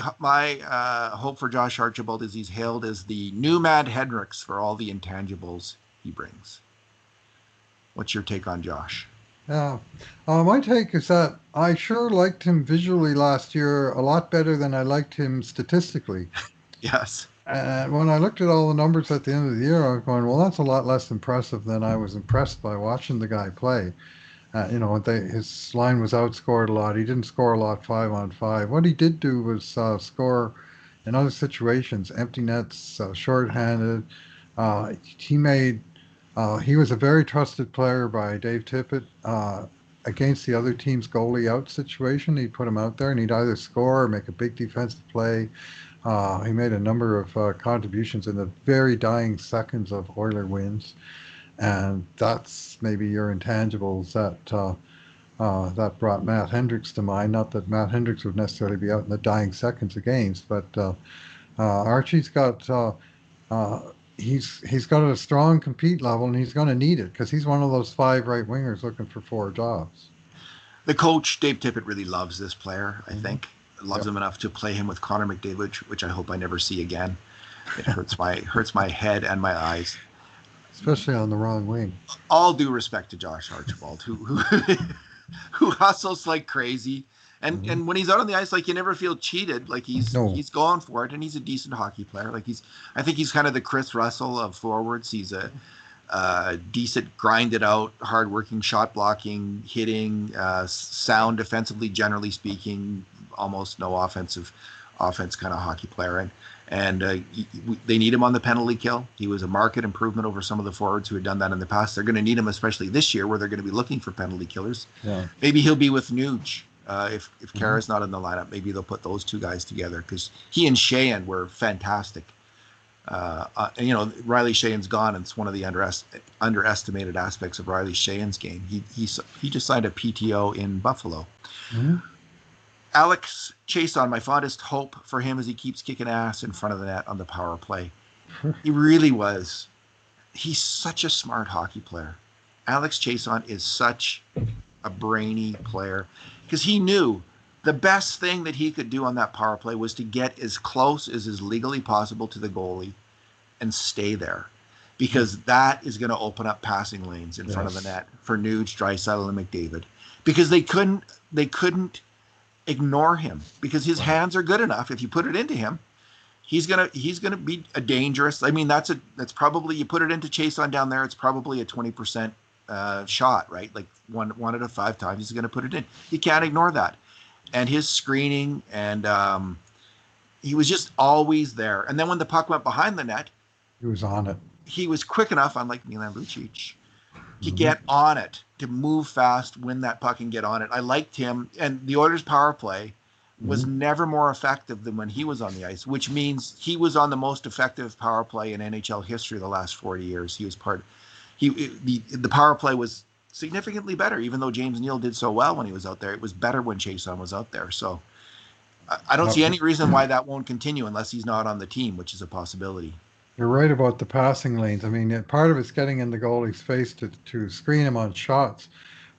hope for Josh Archibald is he's hailed as the new Mad Hendricks for all the intangibles he brings. What's your take on Josh? Yeah, my take is that I sure liked him visually last year a lot better than I liked him statistically. Yes. And when I looked at all the numbers at the end of the year, I was going, well, that's a lot less impressive than I was impressed by watching the guy play. His line was outscored a lot. He didn't score a lot 5-on-5. What he did do was score in other situations, empty nets, shorthanded. He was a very trusted player by Dave Tippett. Against the other team's goalie out situation, he'd put him out there and he'd either score or make a big defensive play. He made a number of contributions in the very dying seconds of Oiler wins, and that's maybe your intangibles that brought Matt Hendricks to mind. Not that Matt Hendricks would necessarily be out in the dying seconds against, but Archie's got he's got a strong compete level, and he's going to need it because he's one of those 5 right wingers looking for 4 jobs. The coach Dave Tippett really loves this player, I think. Loves him enough to play him with Connor McDavid, which I hope I never see again. It hurts my head and my eyes, especially on the wrong wing. All due respect to Josh Archibald, who hustles like crazy, and when he's out on the ice, you never feel cheated. He's going for it, and he's a decent hockey player. I think he's kind of the Chris Russell of forwards. He's a decent, grinded out, hardworking, shot blocking, hitting, sound defensively, generally speaking, almost no offense kind of hockey player. And they need him on the penalty kill. He was a marked improvement over some of the forwards who had done that in the past. They're going to need him, especially this year, where they're going to be looking for penalty killers. Yeah. Maybe he'll be with Nuge. If Kara's not in the lineup, maybe they'll put those 2 guys together, because he and Sheahan were fantastic Riley Sheahan's gone, and it's one of the underestimated aspects of Riley Sheahan's game. He just signed a PTO in Buffalo. Mm-hmm. Alex Chason, my fondest hope for him is he keeps kicking ass in front of the net on the power play. He really was. He's such a smart hockey player. Alex Chason is such a brainy player because he knew the best thing that he could do on that power play was to get as close as is legally possible to the goalie and stay there, because that is going to open up passing lanes in front of the net for Nuge, Draisaitl, and McDavid, because they couldn't ignore him, because his hands are good enough. If you put it into him, he's gonna be a dangerous. I mean, that's probably, you put it into Chason down there, it's probably a 20% shot, right? Like one out of 5 times he's gonna put it in. You can't ignore that. And his screening, and he was just always there. And then when the puck went behind the net, he was on it. He was quick enough, unlike Milan Lucic, to get on it, to move fast, win that puck, and get on it. I liked him, and the Oilers' power play was never more effective than when he was on the ice, which means he was on the most effective power play in NHL history the last 40 years. He was the power play was significantly better, even though James Neal did so well when he was out there. It was better when Chason was out there. So I don't see any reason why that won't continue unless he's not on the team, which is a possibility. You're right about the passing lanes. I mean, part of it's getting in the goalie's face to screen him on shots.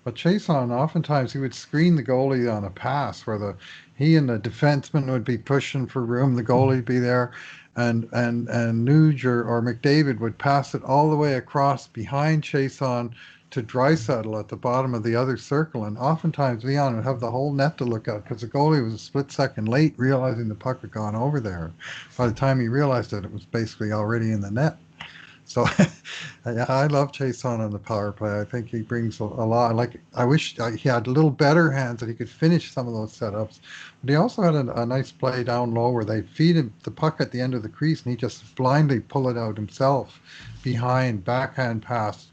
But Chason, oftentimes he would screen the goalie on a pass where he and the defenseman would be pushing for room, the goalie would be there, and Nuge or McDavid would pass it all the way across behind Chason to Draisaitl at the bottom of the other circle. And oftentimes Leon would have the whole net to look at because the goalie was a split second late realizing the puck had gone over there. By the time he realized it was basically already in the net. So I love Chason on the power play. I think he brings a lot. I wish he had a little better hands that he could finish some of those setups. But he also had a nice play down low where they feed him the puck at the end of the crease and he just blindly pull it out himself behind, backhand pass,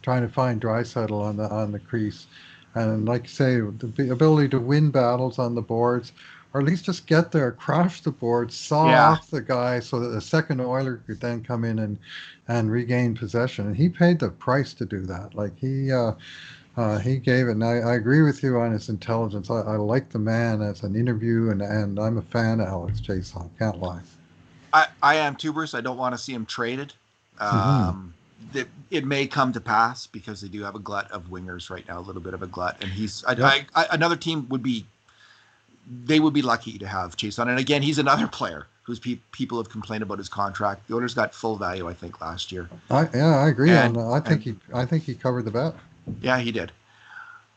trying to find Draisaitl on the crease. And like you say, the ability to win battles on the boards, or at least just get there, crash the board, saw off the guy so that the second Oiler could then come in and regain possession. And he paid the price to do that. Like he gave it. And I agree with you on his intelligence. I like the man as an interview, and I'm a fan of Alex Chason. Can't lie. I am too, Bruce. I don't want to see him traded. It may come to pass because they do have a glut of wingers right now, a little bit of a glut. And another team would be lucky to have Chason. And again, he's another player whose people have complained about his contract. The Oilers got full value, I think, last year. I agree on that. I think he covered the bet. Yeah, he did.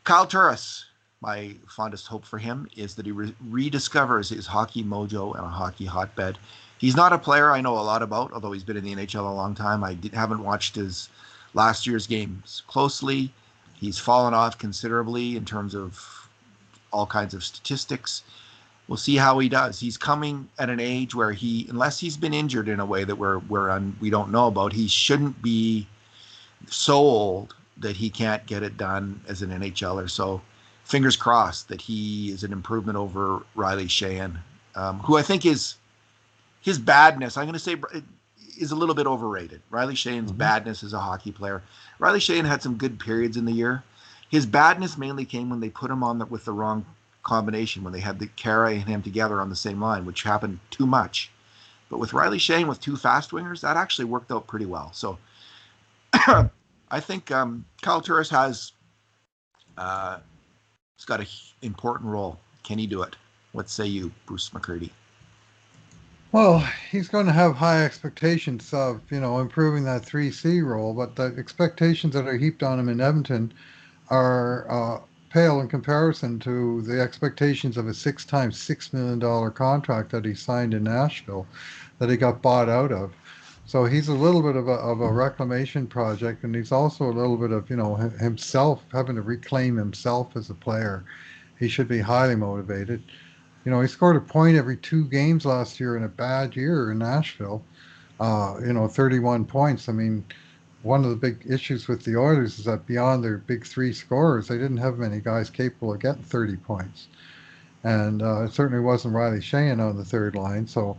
Kyle Turris, my fondest hope for him is that he rediscovers his hockey mojo and a hockey hotbed. He's not a player I know a lot about, although he's been in the NHL a long time. I haven't watched his last year's games closely. He's fallen off considerably in terms of all kinds of statistics. We'll see how he does. He's coming at an age where unless he's been injured in a way that we don't know about, he shouldn't be so old that he can't get it done as an NHLer. So fingers crossed that he is an improvement over Riley Sheahan, who I think is his badness, I'm going to say, is a little bit overrated. Riley Sheahan's badness as a hockey player. Riley Sheahan had some good periods in the year. His badness mainly came when they put him on with the wrong combination, when they had the Kara and him together on the same line, which happened too much. But with Riley Sheahan with 2 fast wingers, that actually worked out pretty well. So I think Kyle Turris has got an important role. Can he do it? What say you, Bruce McCurdy? Well, he's going to have high expectations of, improving that 3C role, but the expectations that are heaped on him in Edmonton are pale in comparison to the expectations of a 6x $6 million contract that he signed in Nashville that he got bought out of. So he's a little bit of a reclamation project, and he's also a little bit of, himself, having to reclaim himself as a player. He should be highly motivated. He scored a point every 2 games last year in a bad year in Nashville. 31 points. I mean, one of the big issues with the Oilers is that beyond their big 3 scorers, they didn't have many guys capable of getting 30 points. And it certainly wasn't Riley Sheahan on the third line. So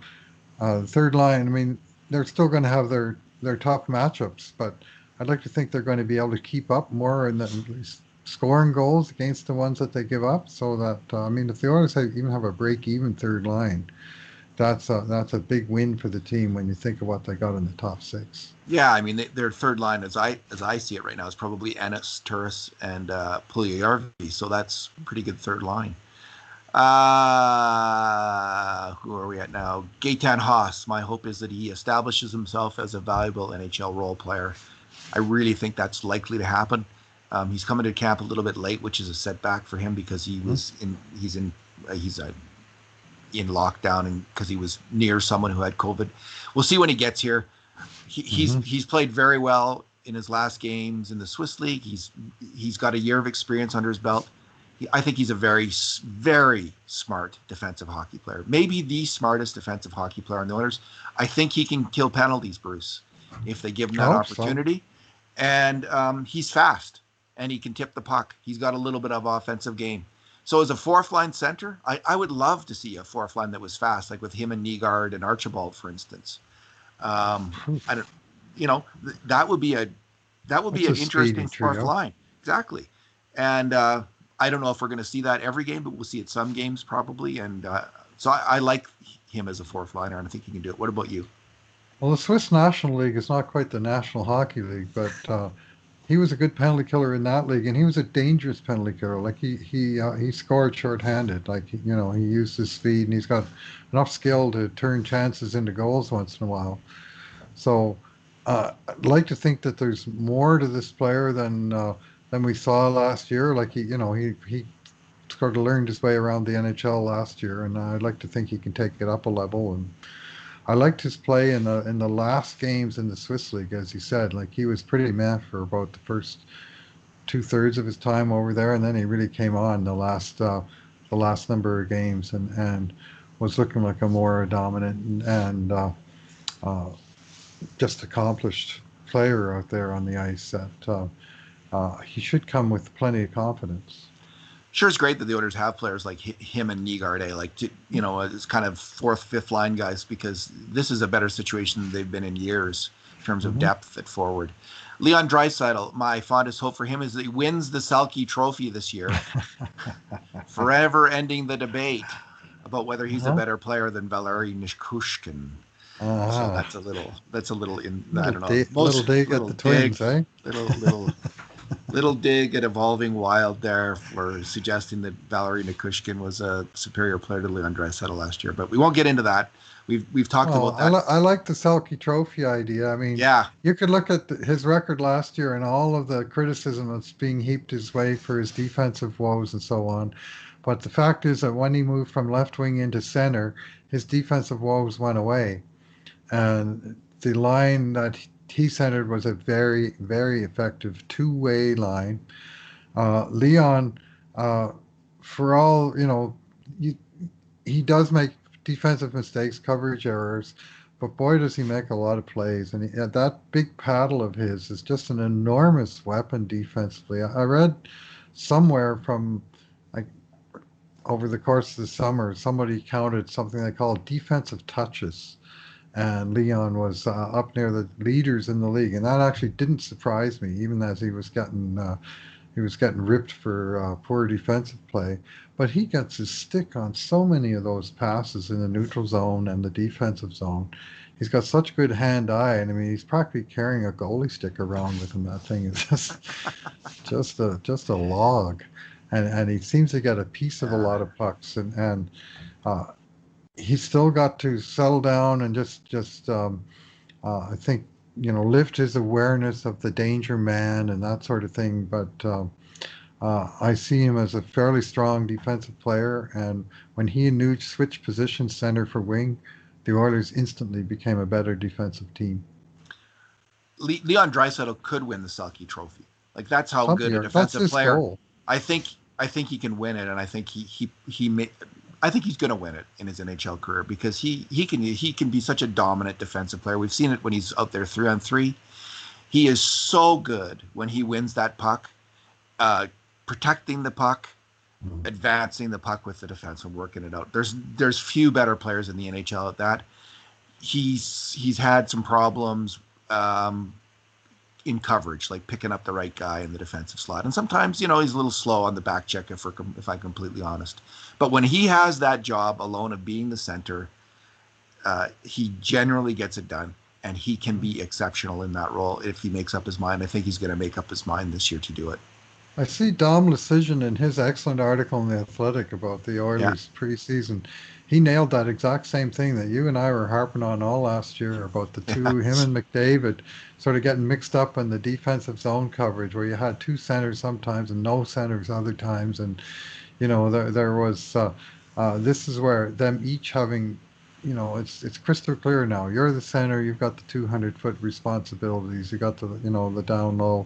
the third line, I mean, they're still going to have their tough matchups, but I'd like to think they're going to be able to keep up more and at least scoring goals against the ones that they give up. So that I mean, if the Oilers even have a break-even third line, that's a big win for the team when you think of what they got in the top six. Yeah, I mean their third line, as I see it right now, is probably Ennis, Taurus, and Yarvey. So that's a pretty good third line. Who are we at now? Gaetan Haas. My hope is that he establishes himself as a valuable NHL role player. I really think that's likely to happen. He's coming to camp a little bit late, which is a setback for him because he's in lockdown and because he was near someone who had COVID. We'll see when he gets here. He's played very well in his last games in the Swiss League. He's got a year of experience under his belt. I think he's a very, very smart defensive hockey player. Maybe the smartest defensive hockey player on the Oilers. I think he can kill penalties, Bruce, if they give him that opportunity. So. And he's fast, and he can tip the puck. He's got a little bit of offensive game. So as a fourth-line center, I would love to see a fourth line that was fast, like with him and Negard and Archibald, for instance. That would be an interesting fourth line. Exactly. And I don't know if we're going to see that every game, but we'll see it some games probably. And so I like him as a fourth liner, and I think he can do it. What about you? Well, the Swiss National League is not quite the National Hockey League, but he was a good penalty killer in that league, and he was a dangerous penalty killer. Like he scored shorthanded. Like he used his speed, and he's got enough skill to turn chances into goals once in a while. So I'd like to think that there's more to this player than we saw last year. Like he sort of learned his way around the NHL last year, and I'd like to think he can take it up a level. And I liked his play in the last games in the Swiss League, as you said. Like he was pretty meh for about the first 2/3 of his time over there, and then he really came on the last number of games and was looking like a more dominant and just accomplished player out there on the ice. That he should come with plenty of confidence. Sure, it's great that the Oilers have players like him and Negard, it's kind of fourth, fifth line guys, because this is a better situation than they've been in years in terms of depth at forward. Leon Draisaitl, my fondest hope for him is that he wins the Selke Trophy this year, forever ending the debate about whether he's a better player than Valeri Nichushkin. So that's a little in, I don't know. Little dig at the Twins, eh? Little dig at Evolving Wild there for suggesting that Valeri Nichushkin was a superior player to Leon Draisaitl last year, but we won't get into that. We've talked about that. I like the Selke Trophy idea. I mean, you could look at his record last year and all of the criticism that's being heaped his way for his defensive woes and so on. But the fact is that when he moved from left wing into center, his defensive woes went away. And the line that he centered was a very, very effective two-way line. Leon, for all, he does make defensive mistakes, coverage errors, but boy, does he make a lot of plays. And that big paddle of his is just an enormous weapon defensively. I read somewhere from, like, over the course of the summer, somebody counted something they call defensive touches. And Leon was up near the leaders in the league, and that actually didn't surprise me, even as he was getting ripped for poor defensive play. But he gets his stick on so many of those passes in the neutral zone and the defensive zone. He's got such good hand-eye, and I mean, he's practically carrying a goalie stick around with him. That thing is just a log, and he seems to get a piece of a lot of pucks, and he's still got to settle down and just I think, lift his awareness of the danger man and that sort of thing. But I see him as a fairly strong defensive player. And when he and Nuge switched positions center for wing, the Oilers instantly became a better defensive team. Leon Draisaitl could win the Selke Trophy. Like, that's how good a defensive player. Goal. I think he can win it, and I think I think he's going to win it in his NHL career, because he can be such a dominant defensive player. We've seen it when he's out there 3-on-3. He is so good when he wins that puck, protecting the puck, advancing the puck with the defense and working it out. There's few better players in the NHL at that. he's had some problems in coverage, like picking up the right guy in the defensive slot. And sometimes, he's a little slow on the back check, if I'm completely honest. But when he has that job alone of being the center, he generally gets it done. And he can be exceptional in that role if he makes up his mind. I think he's going to make up his mind this year to do it. I see Dom Lucian in his excellent article in The Athletic about the Oilers preseason. He nailed that exact same thing that you and I were harping on all last year about the two, him and Mcdavid, sort of getting mixed up in the defensive zone coverage where you had two centers sometimes and no centers other times. And, there was, this is where them each having, it's crystal clear now. You're the center. You've got the 200-foot responsibilities. You got the down low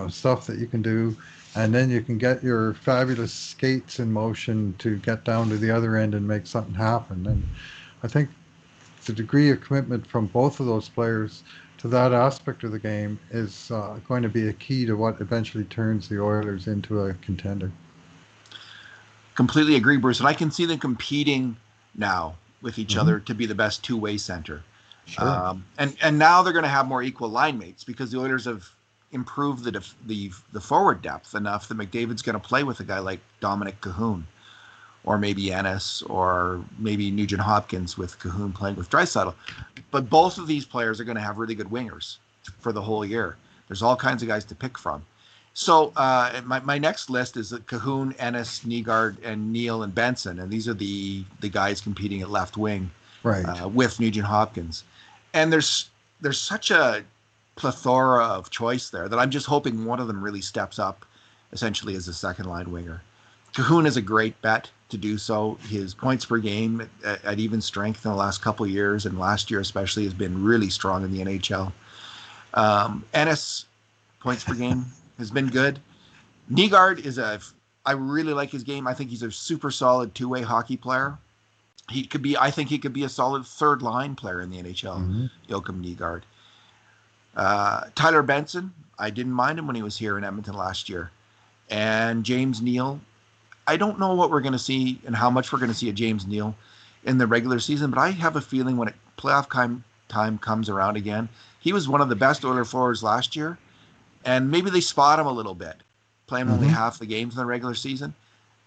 stuff that you can do, and then you can get your fabulous skates in motion to get down to the other end and make something happen. And I think the degree of commitment from both of those players to that aspect of the game is going to be a key to what eventually turns the Oilers into a contender. Completely agree, Bruce. And I can see them competing now with each other to be the best two-way center. Sure. And now they're going to have more equal line mates because the Oilers have improved the forward depth enough that McDavid's going to play with a guy like Dominic Cahoon, or maybe Ennis, or maybe Nugent Hopkins with Cahoon playing with Dreissidel. But both of these players are going to have really good wingers for the whole year. There's all kinds of guys to pick from. So my next list is Cahoon, Ennis, Negard, and Neal and Benson, and these are the guys competing at left wing, right, with Nugent Hopkins. And there's such a plethora of choice there that I'm just hoping one of them really steps up, essentially as a second line winger. Cahoon is a great bet to do so. His points per game at even strength in the last couple of years, and last year especially, has been really strong in the NHL. Ennis, points per game has been good. Negard I really like his game. I think he's a super solid two-way hockey player. I think he could be a solid third line player in the NHL. Joachim Negard. Tyler Benson, I didn't mind him when he was here in Edmonton last year. And James Neal, I don't know what we're going to see and how much we're going to see of James Neal in the regular season, but I have a feeling when playoff time comes around again, he was one of the best Oiler forwards last year. And maybe they spot him a little bit, playing only half the games in the regular season.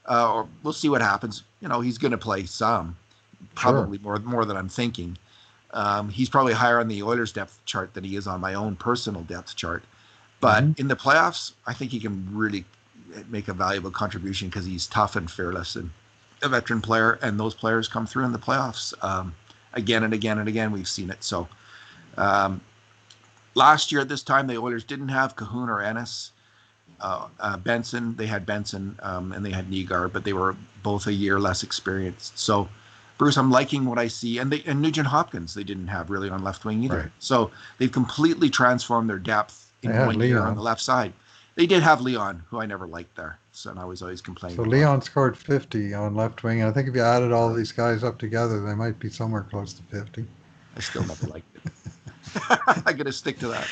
Or we'll see what happens. He's going to play some, probably more than I'm thinking. He's probably higher on the Oilers depth chart than he is on my own personal depth chart. But in the playoffs, I think he can really make a valuable contribution because he's tough and fearless and a veteran player. And those players come through in the playoffs again and again and again. We've seen it. So last year at this time, the Oilers didn't have Cahoon or Ennis. Benson, they had Benson and they had Negard, but they were both a year less experienced. So, Bruce, I'm liking what I see. And Nugent Hopkins, they didn't have really on left wing either. Right. So they've completely transformed their depth in 1 year on the left side. They did have Leon, who I never liked there. So I was always complaining. So Leon scored 50 on left wing. I think if you added all these guys up together, they might be somewhere close to 50. I still never liked it. I'm going to stick to that.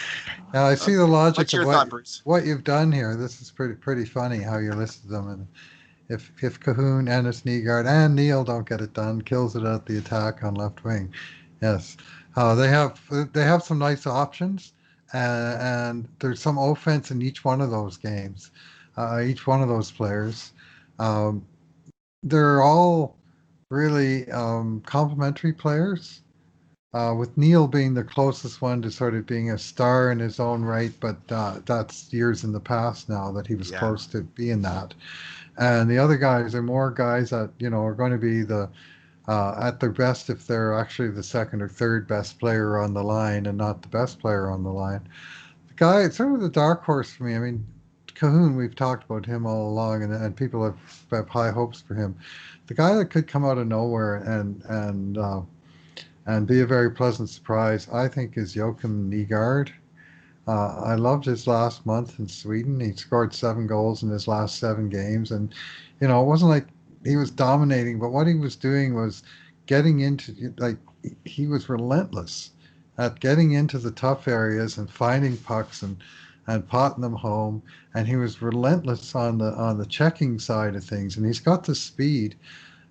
Now, I see the logic What's your of thought, Bruce? what you've done here. This is pretty funny how you listed them. And if Cahoon, Ennis, Negard, and Neal don't get it done, kills it at the attack on left wing. Yes, they have some nice options, and there's some offense in each one of those games, each one of those players. They're all really complementary players. With Neal being the closest one to sort of being a star in his own right, but that's years in the past now that he was close to being that. And the other guys are more guys that, are going to be at their best if they're actually the second or third best player on the line and not the best player on the line. The guy, it's sort of the dark horse for me. I mean, Cahoon, we've talked about him all along, and people have high hopes for him. The guy that could come out of nowhere and be a very pleasant surprise, I think, is Joachim Negard. I loved his last month in Sweden. He scored 7 goals in his last 7 games. And, it wasn't like he was dominating, but what he was doing was getting into, he was relentless at getting into the tough areas and finding pucks and potting them home. And he was relentless on the checking side of things. And he's got the speed.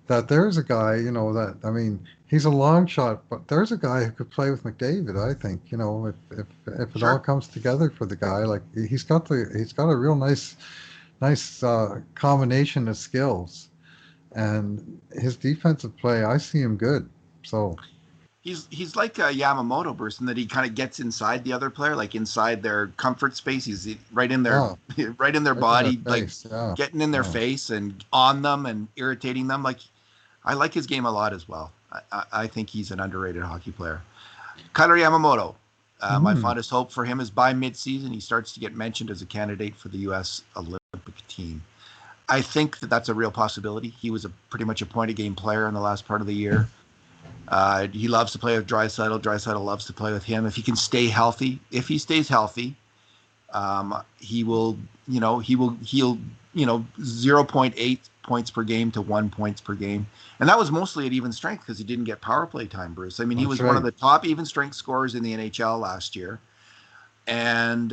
that there's a guy, that, I mean, he's a long shot, but there's a guy who could play with McDavid, I think, if it all Sure. comes together for the guy, like he's got a real nice combination of skills, and his defensive play, I see him good. So, He's like a Yamamoto, Bruce, in that he kind of gets inside the other player, like inside their comfort space. He's right in their yeah, right in their right in their body, like face. Yeah, getting in their yeah. face and on them and irritating them. Like I like his game a lot as well. I think he's an underrated hockey player. Kyler Yamamoto. My Mm, fondest hope for him is by midseason he starts to get mentioned as a candidate for the U.S. Olympic team. I think that that's a real possibility. He was pretty much a point a game player in the last part of the year. He loves to play with Dreissidel. Dreissidel loves to play with him. If he can stay healthy, if he stays healthy, he will, he'll 0.8 points per game to 1 points per game. And that was mostly at even strength because he didn't get power play time, Bruce. I mean, he that's was one of right. the top even strength scorers in the NHL last year. And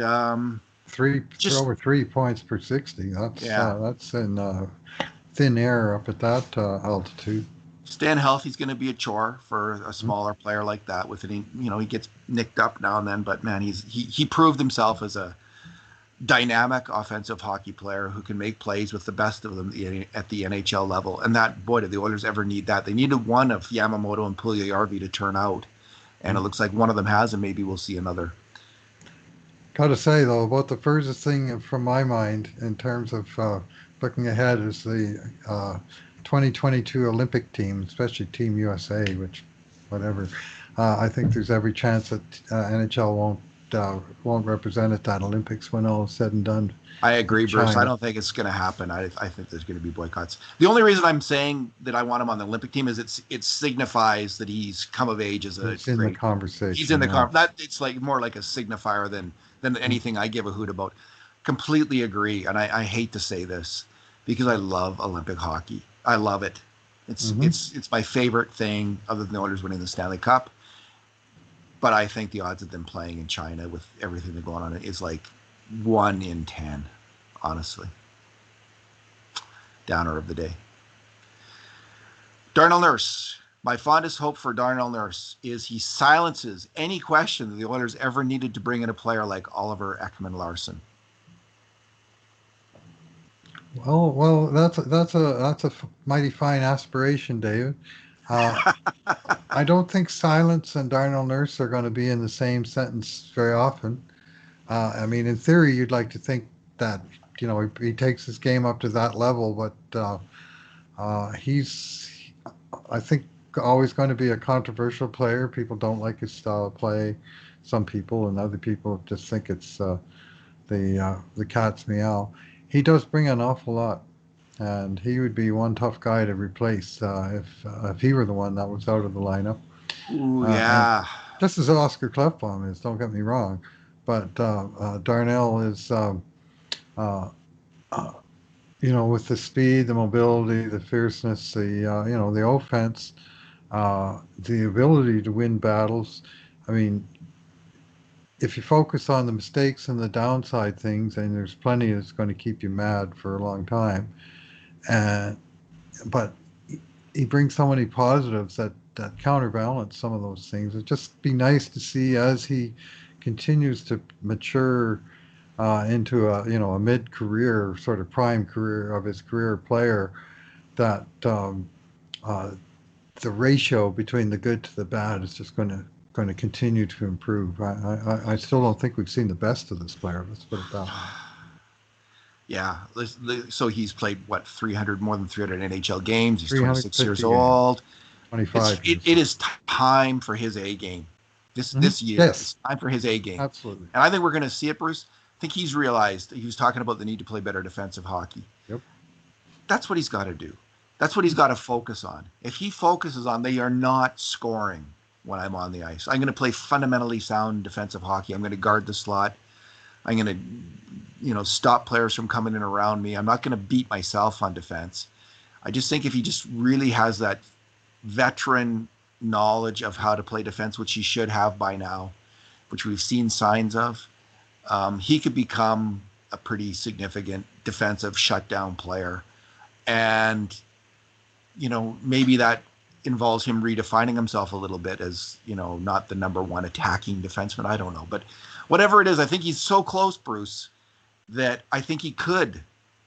just, Over 3 points per 60. yeah, That's in thin air up at that altitude. staying healthy is going to be a chore for a Mm, smaller player like that. With it, he gets nicked up now and then, but man, he proved himself as a dynamic offensive hockey player who can make plays with the best of them at the NHL level. And that, boy, did the Oilers ever need that. They needed one of Yamamoto and Yarvey to turn out, and it mm. looks like one of them has, and maybe we'll see another. Gotta say though, about the furthest thing from my mind in terms of looking ahead is the 2022 Olympic team, especially Team USA, which, whatever. I think there's every chance that NHL won't represent at that Olympics when all is said and done I in agree, Bruce. I China. don't think it's going to happen. I think there's going to be boycotts. The only reason I'm saying that I want him on the Olympic team is it signifies that he's come of age as a It's in the great. He's in conversation. the Yeah. that it's like more like a signifier than Mm, anything I give a hoot about. Completely agree, and I hate to say this because I love Olympic hockey. I love it. It's mm-hmm. it's it's my favorite thing other than the Oilers winning the Stanley Cup. But I think the odds of them playing in China with everything that's going on is like 1 in 10, honestly. Downer of the day. Darnell Nurse. My fondest hope for Darnell Nurse is he silences any question that the Oilers ever needed to bring in a player like Oliver Ekman Larson. Well, that's a mighty fine aspiration, David. Uh, I don't think Silence and Darnell Nurse are going to be in the same sentence very often. I mean, in theory, you'd like to think that he takes his game up to that level, but he's, I think, always going to be a controversial player. People don't like his style of play. Some people and other people just think it's the cat's meow. He does bring an awful lot, and he would be one tough guy to replace if he were the one that was out of the lineup. Ooh, And yeah. just as Oscar Klefbom is, don't get me wrong, but Darnell is, uh, uh, with the speed, the mobility, the fierceness, the offense, the ability to win battles. I mean, if you focus on the mistakes and the downside things, and there's plenty that's going to keep you mad for a long time, and but he brings so many positives that counterbalance some of those things. It'd just be nice to see as he continues to mature into a mid-career sort of prime career of his career player that uh, the ratio between the good to the bad is just going to continue to improve. I still don't think we've seen the best of this player. Let's put it that way. Yeah. So he's played, what, 300, more than 300 NHL games. He's 26 years 350 games, old. 25 years It old. is time for his A game. Hmm. This year, Yes, it's time for his A game. absolutely. And I think we're going to see it, Bruce. I think he's realized he was talking about the need to play better defensive hockey. Yep. That's what he's got to do. That's what he's got to focus on. If he focuses on they are not scoring when I'm on the ice, I'm going to play fundamentally sound defensive hockey. I'm going to guard the slot. I'm going to, stop players from coming in around me. I'm not going to beat myself on defense. I just think if he just really has that veteran knowledge of how to play defense, which he should have by now, which we've seen signs of, he could become a pretty significant defensive shutdown player. And maybe that involves him redefining himself a little bit as, not the number one attacking defenseman. I don't know. But whatever it is, I think he's so close, Bruce, that I think he could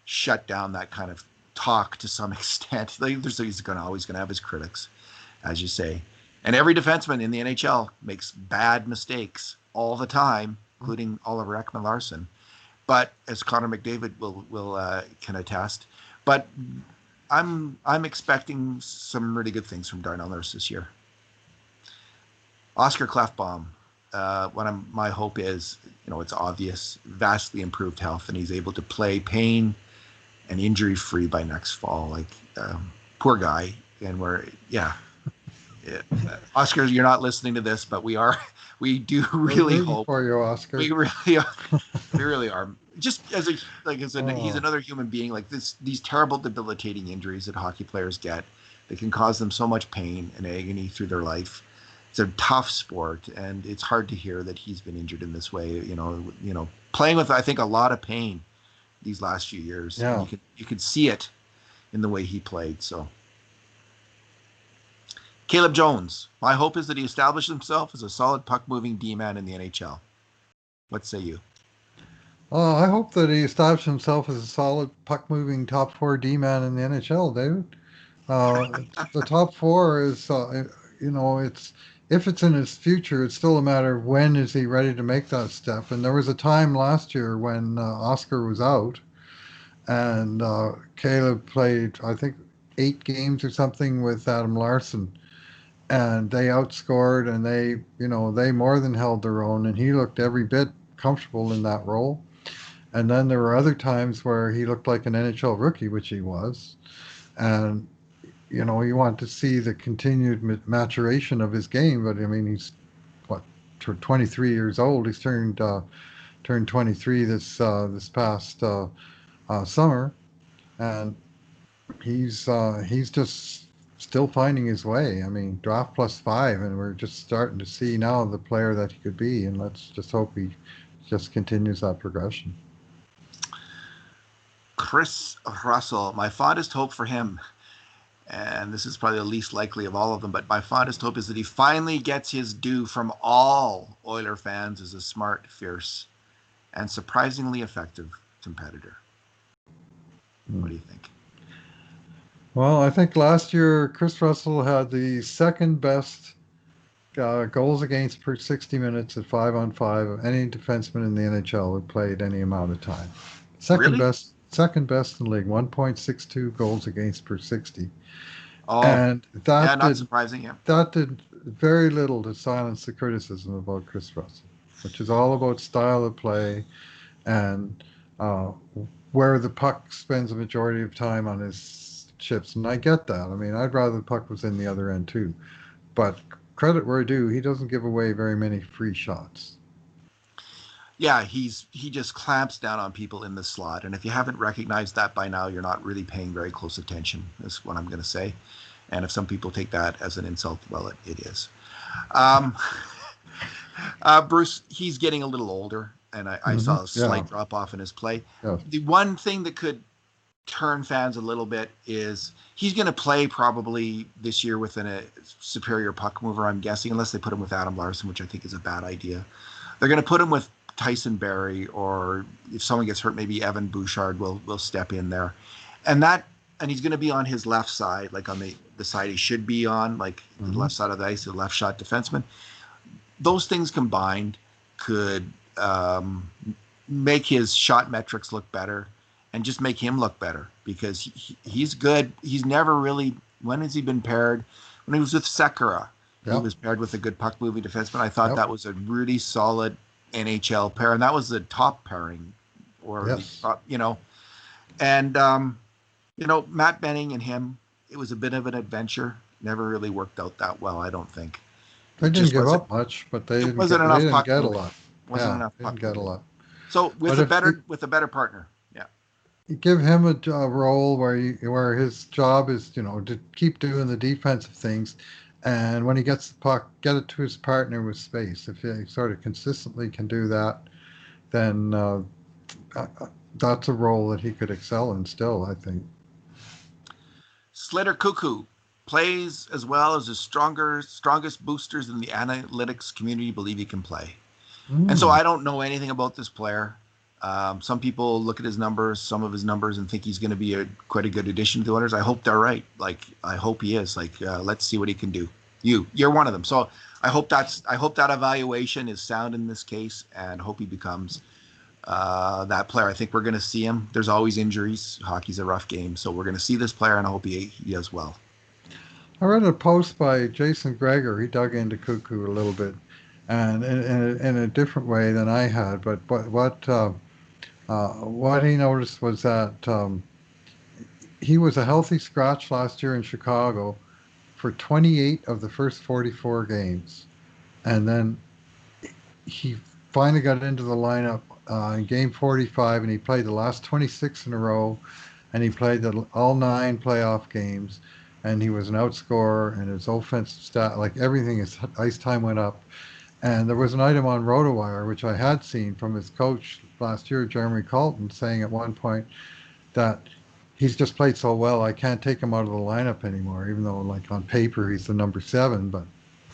shut down that kind of talk to some extent. He's always going to have his critics, as you say. And every defenseman in the NHL makes bad mistakes all the time, including Oliver Ekman-Larsson. But as Connor McDavid can attest, but I'm expecting some really good things from Darnell Nurse this year. Oscar Klefbom, my hope is, it's obvious, vastly improved health, and he's able to play pain and injury free by next fall. Like, poor guy, and Oscar, you're not listening to this, but we do really hope for you, Oscar. We really are. We really are. Just he's another human being. Like these terrible, debilitating injuries that hockey players get, they can cause them so much pain and agony through their life. It's a tough sport, and it's hard to hear that he's been injured in this way. Playing with, I think, a lot of pain these last few years. Yeah. You could see it in the way he played. So, Caleb Jones, my hope is that he establishes himself as a solid puck-moving D-man in the NHL. What say you? I hope that he establishes himself as a solid puck-moving top four D-man in the NHL, David. The top four is, if it's in his future, it's still a matter of when is he ready to make that step. And there was a time last year when Oscar was out, and Caleb played, I think, 8 games or something with Adam Larson, and they outscored, and they more than held their own, and he looked every bit comfortable in that role. And then there were other times where he looked like an NHL rookie, which he was. And, you want to see the continued maturation of his game. But, he's, 23 years old. He's turned 23 this past summer. And he's just still finding his way. Draft +5, and we're just starting to see now the player that he could be. And let's just hope he just continues that progression. Chris Russell, my fondest hope for him, and this is probably the least likely of all of them, but my fondest hope is that he finally gets his due from all Oiler fans as a smart, fierce, and surprisingly effective competitor. What do you think? Well, I think last year Chris Russell had the second best goals against per 60 minutes at 5-on-5 of any defenseman in the NHL who played any amount of time. Second best in the league, 1.62 goals against per 60. Oh, and that not surprising. Yeah, that did very little to silence the criticism about Chris Russell, which is all about style of play and where the puck spends a majority of time on his chips. And I get that. I'd rather the puck was in the other end too. But credit where due, he doesn't give away very many free shots. Yeah, he just clamps down on people in the slot. And if you haven't recognized that by now, you're not really paying very close attention, is what I'm going to say. And if some people take that as an insult, well, it is. Bruce, he's getting a little older, and I saw a slight drop off in his play. Yeah. The one thing that could turn fans a little bit is he's going to play probably this year with a superior puck mover, I'm guessing, unless they put him with Adam Larson, which I think is a bad idea. They're going to put him with Tyson Berry, or if someone gets hurt, maybe Evan Bouchard will step in there. And he's going to be on his left side, like on the side he should be on, like the left side of the ice, the left shot defenseman. Those things combined could make his shot metrics look better and just make him look better, because he's good. He's never really, when has he been paired? When he was with Sekera, he was paired with a good puck moving defenseman. I thought that was a really solid NHL pair, and that was the top pairing, and Matt Benning and him, it was a bit of an adventure. Never really worked out that well, I don't think. They didn't give up much, but they didn't get a lot. Wasn't enough puck. Didn't get a lot. So with a better partner, you give him a role where his job is to keep doing the defensive things. And when he gets the puck, get it to his partner with space. If he sort of consistently can do that, then that's a role that he could excel in still, I think. Slitter Cuckoo plays as well as his strongest boosters in the analytics community believe he can play. And so I don't know anything about this player. Some people look at his numbers, some of his numbers, and think he's going to be quite a good addition to the Oilers. I hope they're right. Like, I hope he is. Like, let's see what he can do. You're one of them. So I hope that evaluation is sound in this case, and hope he becomes that player. I think we're going to see him. There's always injuries. Hockey's a rough game, so we're going to see this player, and I hope he does well. I read a post by Jason Greger. He dug into Cuckoo a little bit, and in a different way than I had. But what he noticed was that he was a healthy scratch last year in Chicago for 28 of the first 44 games, and then he finally got into the lineup in game 45, and he played the last 26 in a row, and he played all 9 playoff games. And he was an outscorer, and his offensive stat, like everything, his ice time went up. And there was an item on RotoWire, which I had seen from his coach last year, Jeremy Colton, saying at one point that he's just played so well, I can't take him out of the lineup anymore, even though, like, on paper he's the number 7, but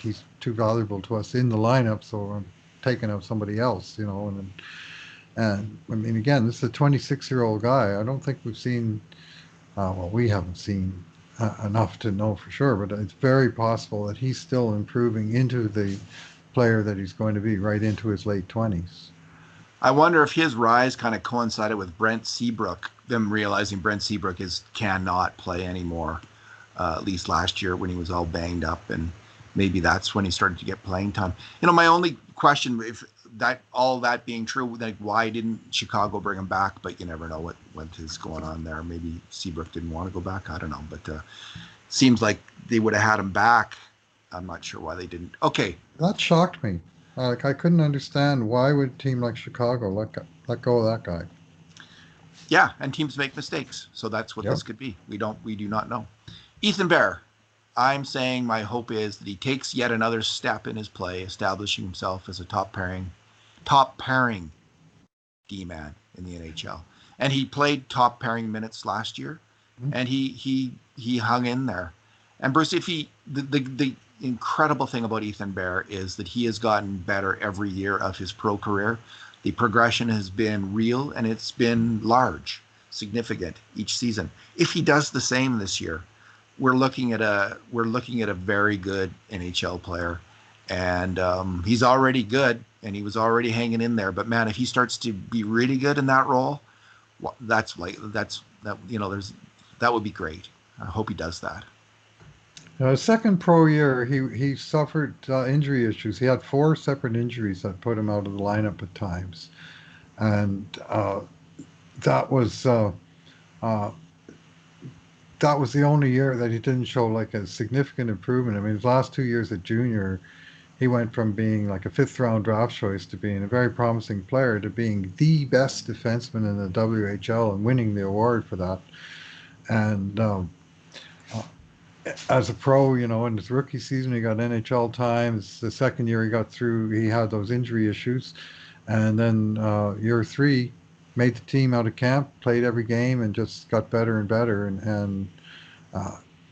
he's too valuable to us in the lineup, so I'm taking out somebody else, you know. And I mean, again, this is a 26-year-old guy. I don't think we've seen, we haven't seen enough to know for sure, but it's very possible that he's still improving into the player that he's going to be right into his late 20s. I wonder if his rise kind of coincided with Brent Seabrook, them realizing Brent Seabrook cannot play anymore, at least last year when he was all banged up, and maybe that's when he started to get playing time. You know, my only question, if all that being true, like, why didn't Chicago bring him back? But you never know what is going on there. Maybe Seabrook didn't want to go back. I don't know. But seems like they would have had him back. I'm not sure why they didn't. Okay. That shocked me. Like, I couldn't understand why would a team like Chicago let go of that guy. Yeah, and teams make mistakes. So that's what this could be. We do not know. Ethan Bear. I'm saying my hope is that he takes yet another step in his play, establishing himself as a top pairing D-man in the NHL. And he played top pairing minutes last year, and he hung in there. And Bruce, if the incredible thing about Ethan Bear is that he has gotten better every year of his pro career. The progression has been real, and it's been large, significant each season. If he does the same this year, we're looking at a very good NHL player, and he's already good, and he was already hanging in there. But man, if he starts to be really good in that role, that would be great. I hope he does that. His second pro year, he suffered injury issues. He had 4 separate injuries that put him out of the lineup at times, and that was the only year that he didn't show like a significant improvement. I mean, his last 2 years at junior, he went from being like a 5th-round draft choice to being a very promising player to being the best defenseman in the WHL and winning the award for that. And as a pro, you know, in his rookie season, he got NHL time. The second year he got through, he had those injury issues. And then year 3, made the team out of camp, played every game, and just got better and better. And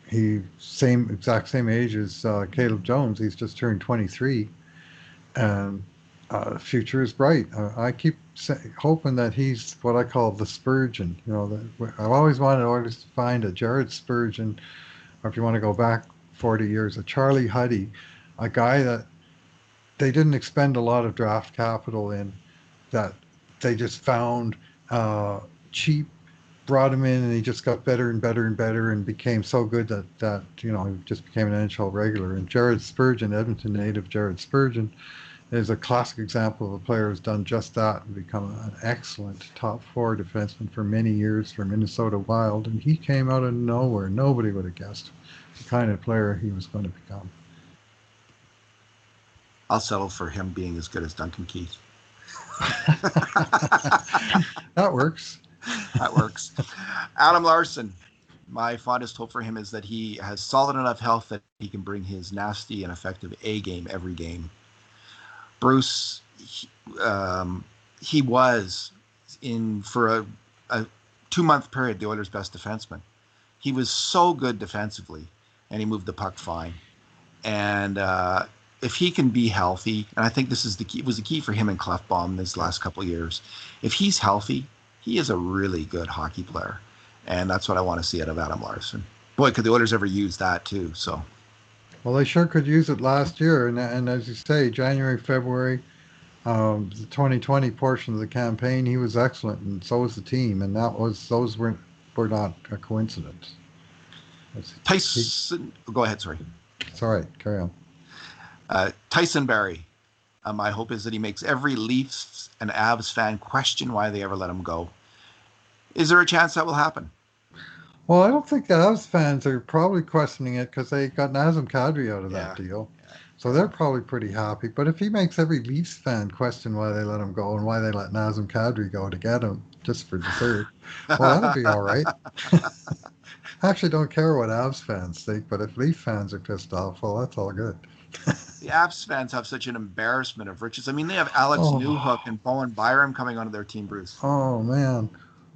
he exact same age as Caleb Jones. He's just turned 23, and the future is bright. I keep hoping that he's what I call the Spurgeon. You know, I've always wanted Oilers to find a Jared Spurgeon, or if you want to go back 40 years, a Charlie Huddy, a guy that they didn't expend a lot of draft capital in, that they just found cheap, brought him in, and he just got better and better and better and became so good that you know, he just became an NHL regular. And Jared Spurgeon, Edmonton native Jared Spurgeon, is a classic example of a player who's done just that and become an excellent top 4 defenseman for many years for Minnesota Wild. And he came out of nowhere. Nobody would have guessed the kind of player he was going to become. I'll settle for him being as good as Duncan Keith. That works. That works. Adam Larson. My fondest hope for him is that he has solid enough health that he can bring his nasty and effective A game every game. Bruce, he was for a 2-month period the Oilers' best defenseman. He was so good defensively, and he moved the puck fine. And if he can be healthy, and I think this is the key, was the key for him and Clefbaum this last couple of years. If he's healthy, he is a really good hockey player, and that's what I want to see out of Adam Larson. Boy, could the Oilers ever use that too? So, well, they sure could use it last year, and as you say, January, February, the 2020 portion of the campaign, he was excellent, and so was the team, and those were not a coincidence. Tyson, go ahead. Sorry. It's all right. Carry on. Tyson Berry. My hope is that he makes every Leafs and Avs fan question why they ever let him go. Is there a chance that will happen? Well, I don't think the Avs fans are probably questioning it because they got Nazem Kadri out of that deal. Yeah. So they're probably pretty happy. But if he makes every Leafs fan question why they let him go and why they let Nazem Kadri go to get him just for dessert, well, that'll be all right. I actually don't care what Avs fans think, but if Leaf fans are pissed off, well, that's all good. The Avs fans have such an embarrassment of riches. I mean, they have Alex Newhook and Bowen Byram coming onto their team, Bruce. Oh, man.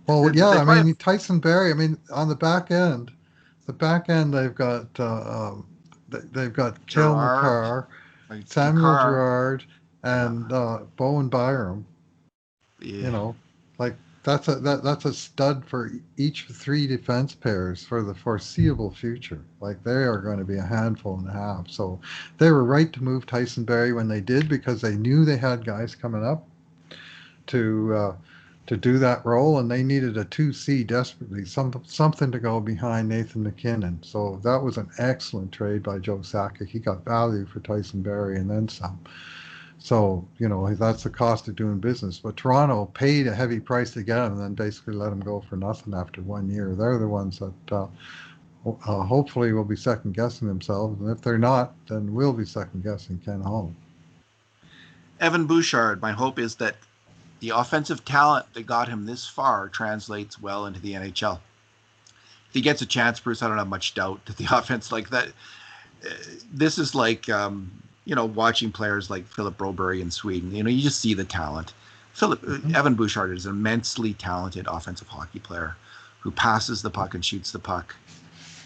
Well, yeah, I mean, Tyson Berry, I mean, on the back end, they've got Cale McCarr, Samuel Girard, and Bowen Byram. Yeah. You know, like that's a stud for each three defense pairs for the foreseeable future. Like they are going to be a handful and a half. So they were right to move Tyson Berry when they did because they knew they had guys coming up to do that role, and they needed a 2C desperately, something to go behind Nathan MacKinnon. So that was an excellent trade by Joe Sakic. He got value for Tyson Berry and then some. So, you know, that's the cost of doing business. But Toronto paid a heavy price to get him and then basically let him go for nothing after 1 year. They're the ones that hopefully will be second-guessing themselves. And if they're not, then we'll be second-guessing Ken Holland. Evan Bouchard, my hope is that the offensive talent that got him this far translates well into the NHL. If he gets a chance, Bruce, I don't have much doubt that the offense like that. This is like, watching players like Philip Robery in Sweden. You know, you just see the talent. Evan Bouchard is an immensely talented offensive hockey player who passes the puck and shoots the puck,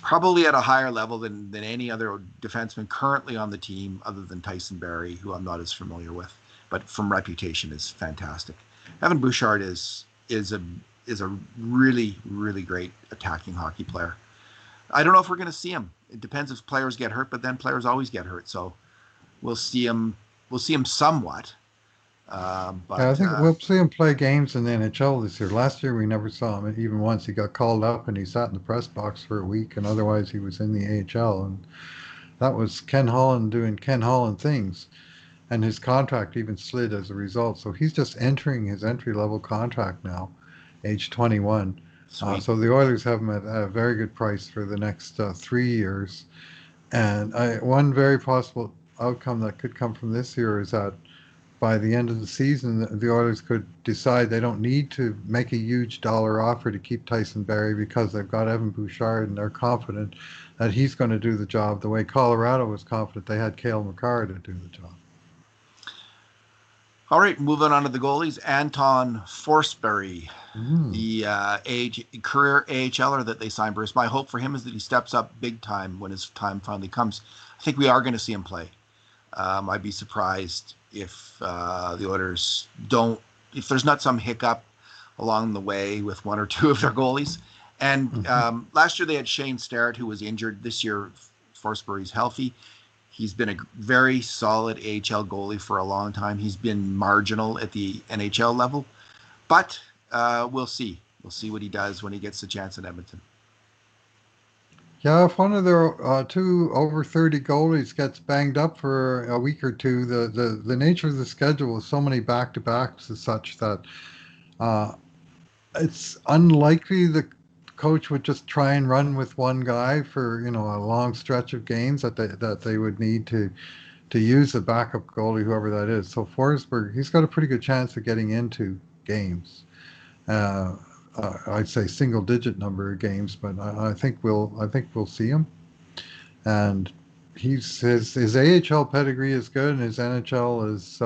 probably at a higher level than any other defenseman currently on the team, other than Tyson Berry, who I'm not as familiar with, but from reputation is fantastic. Evan Bouchard is a really, really great attacking hockey player. I don't know if we're going to see him. It depends if players get hurt, but then players always get hurt. So we'll see him somewhat. But I think we'll see him play games in the NHL this year. Last year we never saw him even once. He got called up and he sat in the press box for a week, and otherwise he was in the AHL. And that was Ken Holland doing Ken Holland things. And his contract even slid as a result. So he's just entering his entry-level contract now, age 21. So the Oilers have him at a very good price for the next 3 years. And one very possible outcome that could come from this year is that by the end of the season, the Oilers could decide they don't need to make a huge dollar offer to keep Tyson Berry because they've got Evan Bouchard and they're confident that he's going to do the job the way Colorado was confident they had Cale McCarr to do the job. All right, moving on to the goalies. Anton Forsberry, the career AHLer that they signed, Bruce. My hope for him is that he steps up big time when his time finally comes. I think we are going to see him play. I'd be surprised if the Oilers don't, if there's not some hiccup along the way with one or two of their goalies. And last year they had Shane Starrett, who was injured. This year, Forsberry's healthy. He's been a very solid AHL goalie for a long time. He's been marginal at the NHL level, but we'll see. We'll see what he does when he gets the chance in Edmonton. Yeah, if one of their two over 30 goalies gets banged up for a week or two, the nature of the schedule is so many back-to-backs is such that it's unlikely the coach would just try and run with one guy for a long stretch of games that they would need to use a backup goalie, whoever that is. So Forsberg, he's got a pretty good chance of getting into games. I'd say single-digit number of games, but I think we'll see him. And his AHL pedigree is good, and his NHL is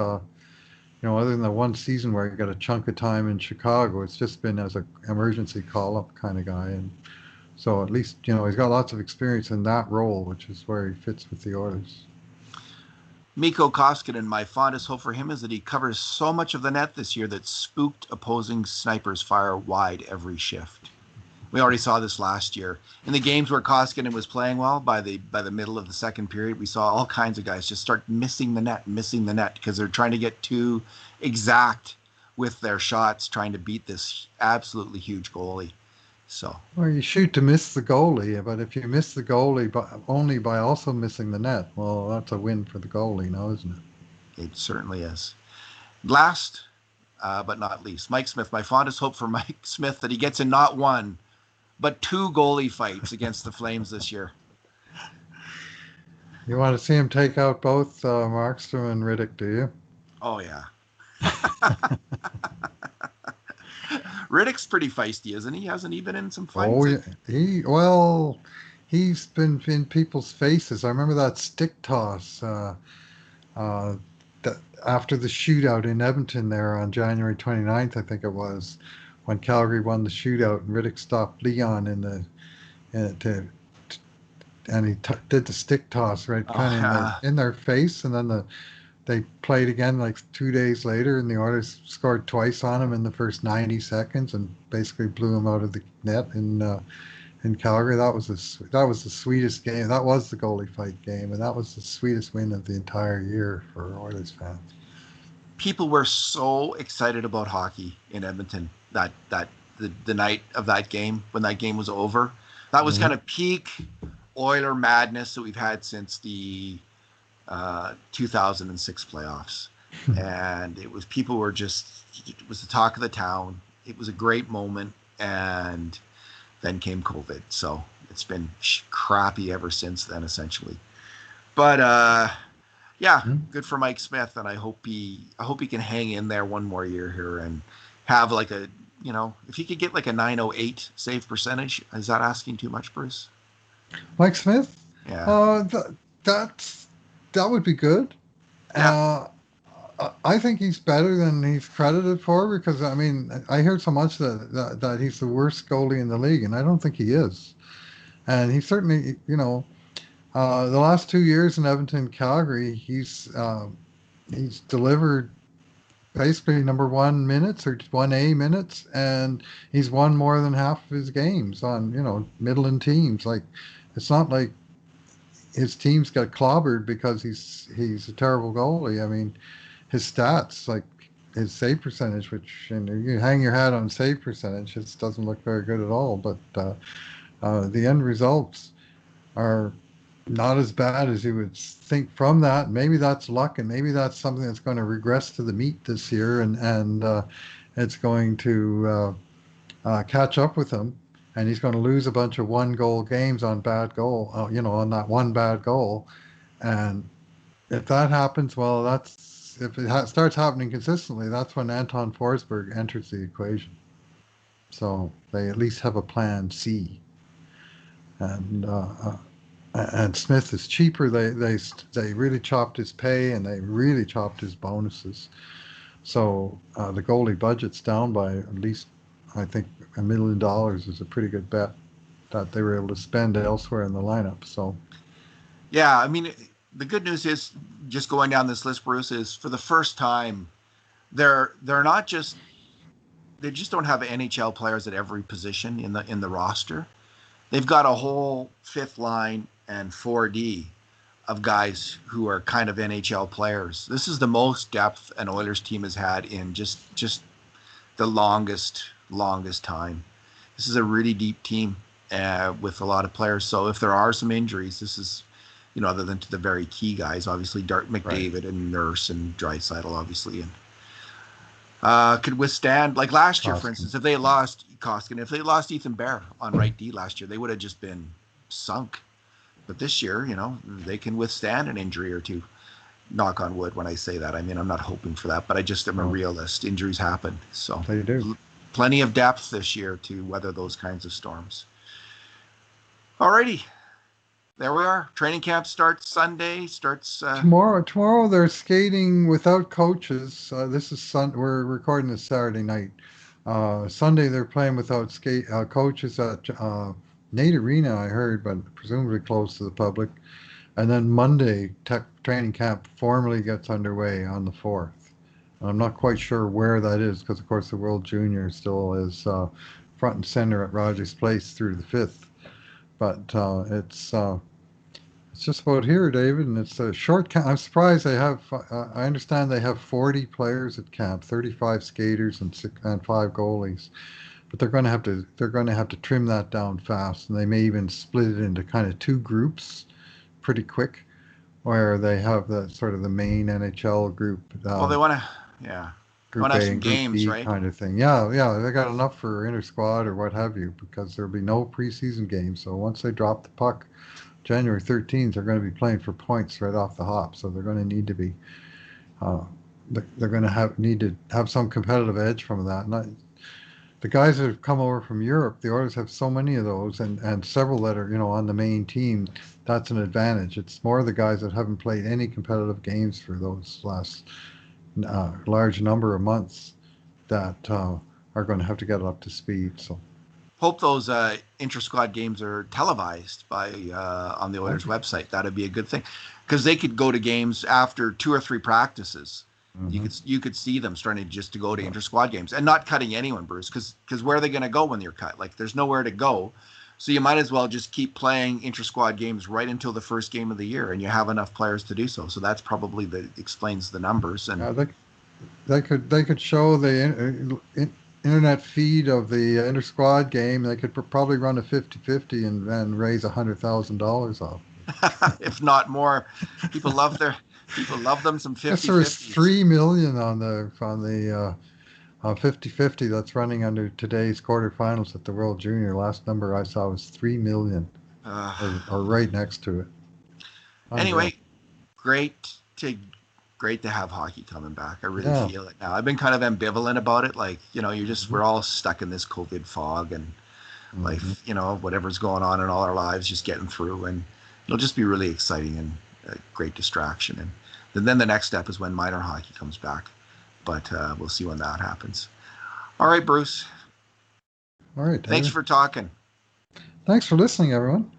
other than the one season where he got a chunk of time in Chicago, it's just been as an emergency call-up kind of guy. And So at least, he's got lots of experience in that role, which is where he fits with the Oilers. Mikko Koskinen, my fondest hope for him is that he covers so much of the net this year that spooked opposing snipers fire wide every shift. We already saw this last year. In the games where Koskinen was playing well, by the middle of the second period, we saw all kinds of guys just start missing the net, because they're trying to get too exact with their shots, trying to beat this absolutely huge goalie. So. Well, you shoot to miss the goalie, but if you miss the goalie only by also missing the net, well, that's a win for the goalie now, isn't it? It certainly is. Last but not least, Mike Smith. My fondest hope for Mike Smith that he gets in not one, but 2 goalie fights against the Flames this year. You want to see him take out both Markstrom and Riddick, do you? Oh, yeah. Riddick's pretty feisty, isn't he? Hasn't he been in some fights? Oh, yeah. He's been in people's faces. I remember that stick toss after the shootout in Edmonton there on January 29th, I think it was, when Calgary won the shootout and Riddick stopped Leon and he did the stick toss right kind of in their face, and then they played again like 2 days later, and the Oilers scored twice on him in the first 90 seconds and basically blew him out of the net in Calgary. That was the sweetest game. That was the goalie fight game, and that was the sweetest win of the entire year for Oilers fans. People were so excited about hockey in Edmonton the night of that game, when that game was over. That was kind of peak Oiler madness that we've had since the 2006 playoffs. And it was the talk of the town. It was a great moment, and then came COVID. So it's been crappy ever since then, essentially. But good for Mike Smith, and I hope he can hang in there one more year here and have like a, if he could get like a .908 save percentage. Is that asking too much, Bruce? Mike Smith? Yeah. That would be good. Yeah. I think he's better than he's credited for, because I heard so much that he's the worst goalie in the league, and I don't think he is. And he certainly, the last 2 years in Edmonton, Calgary, he's delivered basically number 1 minutes or 1A minutes, and he's won more than half of his games on Midland teams. Like, it's not like his teams got clobbered because he's a terrible goalie. His stats, like his save percentage, which you hang your hat on save percentage, it doesn't look very good at all. But the end results are not as bad as you would think from that. Maybe that's luck, and maybe that's something that's going to regress to the meat this year, and it's going to catch up with him, and he's going to lose a bunch of 1-goal games on bad goal, on that one bad goal. And if that happens, well, if it starts happening consistently, that's when Anton Forsberry enters the equation. So they at least have a plan C. And Smith is cheaper. They really chopped his pay, and they really chopped his bonuses. So the goalie budget's down by at least, I think, $1 million is a pretty good bet that they were able to spend elsewhere in the lineup. So, yeah, the good news is, just going down this list, Bruce, is for the first time, they just don't have NHL players at every position in the roster. They've got a whole fifth line and 4D of guys who are kind of NHL players. This is the most depth an Oilers team has had in just the longest time. This is a really deep team with a lot of players. So if there are some injuries, this is, other than to the very key guys, obviously McDavid and Nurse and Dreissidel, obviously, and could withstand, like last year, for instance, if they lost Koskinen, if they lost Ethan Bear on right D last year, they would have just been sunk. But this year, they can withstand an injury or two. Knock on wood when I say that. I'm not hoping for that, but I just am a realist. Injuries happen. So they do. Plenty of depth this year to weather those kinds of storms. Alrighty. There we are. Training camp starts Sunday. Tomorrow they're skating without coaches. This is we're recording this Saturday night. Sunday they're playing without coaches at Nate Arena, I heard, but presumably closed to the public. And then Monday, training camp formally gets underway on the 4th. And I'm not quite sure where that is because, of course, the World Junior still is front and center at Rogers Place through the 5th. But it's just about here, David, and it's a short camp. I'm surprised they have. I understand they have 40 players at camp, 35 skaters and 5 goalies. But they're going to have to. They're going to have to trim that down fast, and they may even split it into kind of 2 groups, pretty quick, where they have the sort of the main NHL group. Well, they want to, yeah. Group Want to A have some and Group games, B right? kind of thing. Yeah, they got enough for inter squad or what have you, because there'll be no preseason games. So once they drop the puck, January 13th, they're going to be playing for points right off the hop. So they're going to need to be, they're going to need to have some competitive edge from that. And the guys that have come over from Europe, the Oilers have so many of those, and several that are on the main team. That's an advantage. It's more the guys that haven't played any competitive games for those last large number of months that are going to have to get up to speed. So hope those inter-squad games are televised by on the Oilers website. That'd be a good thing, because they could go to games after 2 or 3 practices. Mm-hmm. You could see them starting just to go to inter-squad games and not cutting anyone, Bruce, because where are they going to go when you're cut? Like, there's nowhere to go. So you might as well just keep playing inter-squad games right until the first game of the year, and you have enough players to do so. So that's probably explains the numbers. And they could show the internet feed of the inter-squad game. They could probably run a 50-50 and raise $100,000 off. If not more. People love them some 50-50s. Yes, there was $3 million on the 50-50 that's running under today's quarterfinals at the World Junior. Last number I saw was $3 million, or right next to it. Anyway, great to have hockey coming back. I really feel it now. I've been kind of ambivalent about it. Like, we're all stuck in this COVID fog, and life, whatever's going on in all our lives, just getting through, and it'll just be really exciting and a great distraction. And then the next step is when minor hockey comes back. But we'll see when that happens. All right, Bruce. All right. David. Thanks for talking. Thanks for listening, everyone.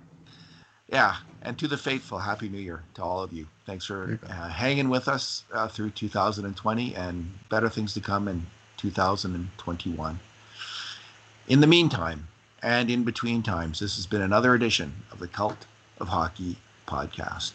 Yeah. And to the faithful, Happy New Year to all of you. Thanks for hanging with us through 2020, and better things to come in 2021. In the meantime, and in between times, this has been another edition of the Cult of Hockey podcast.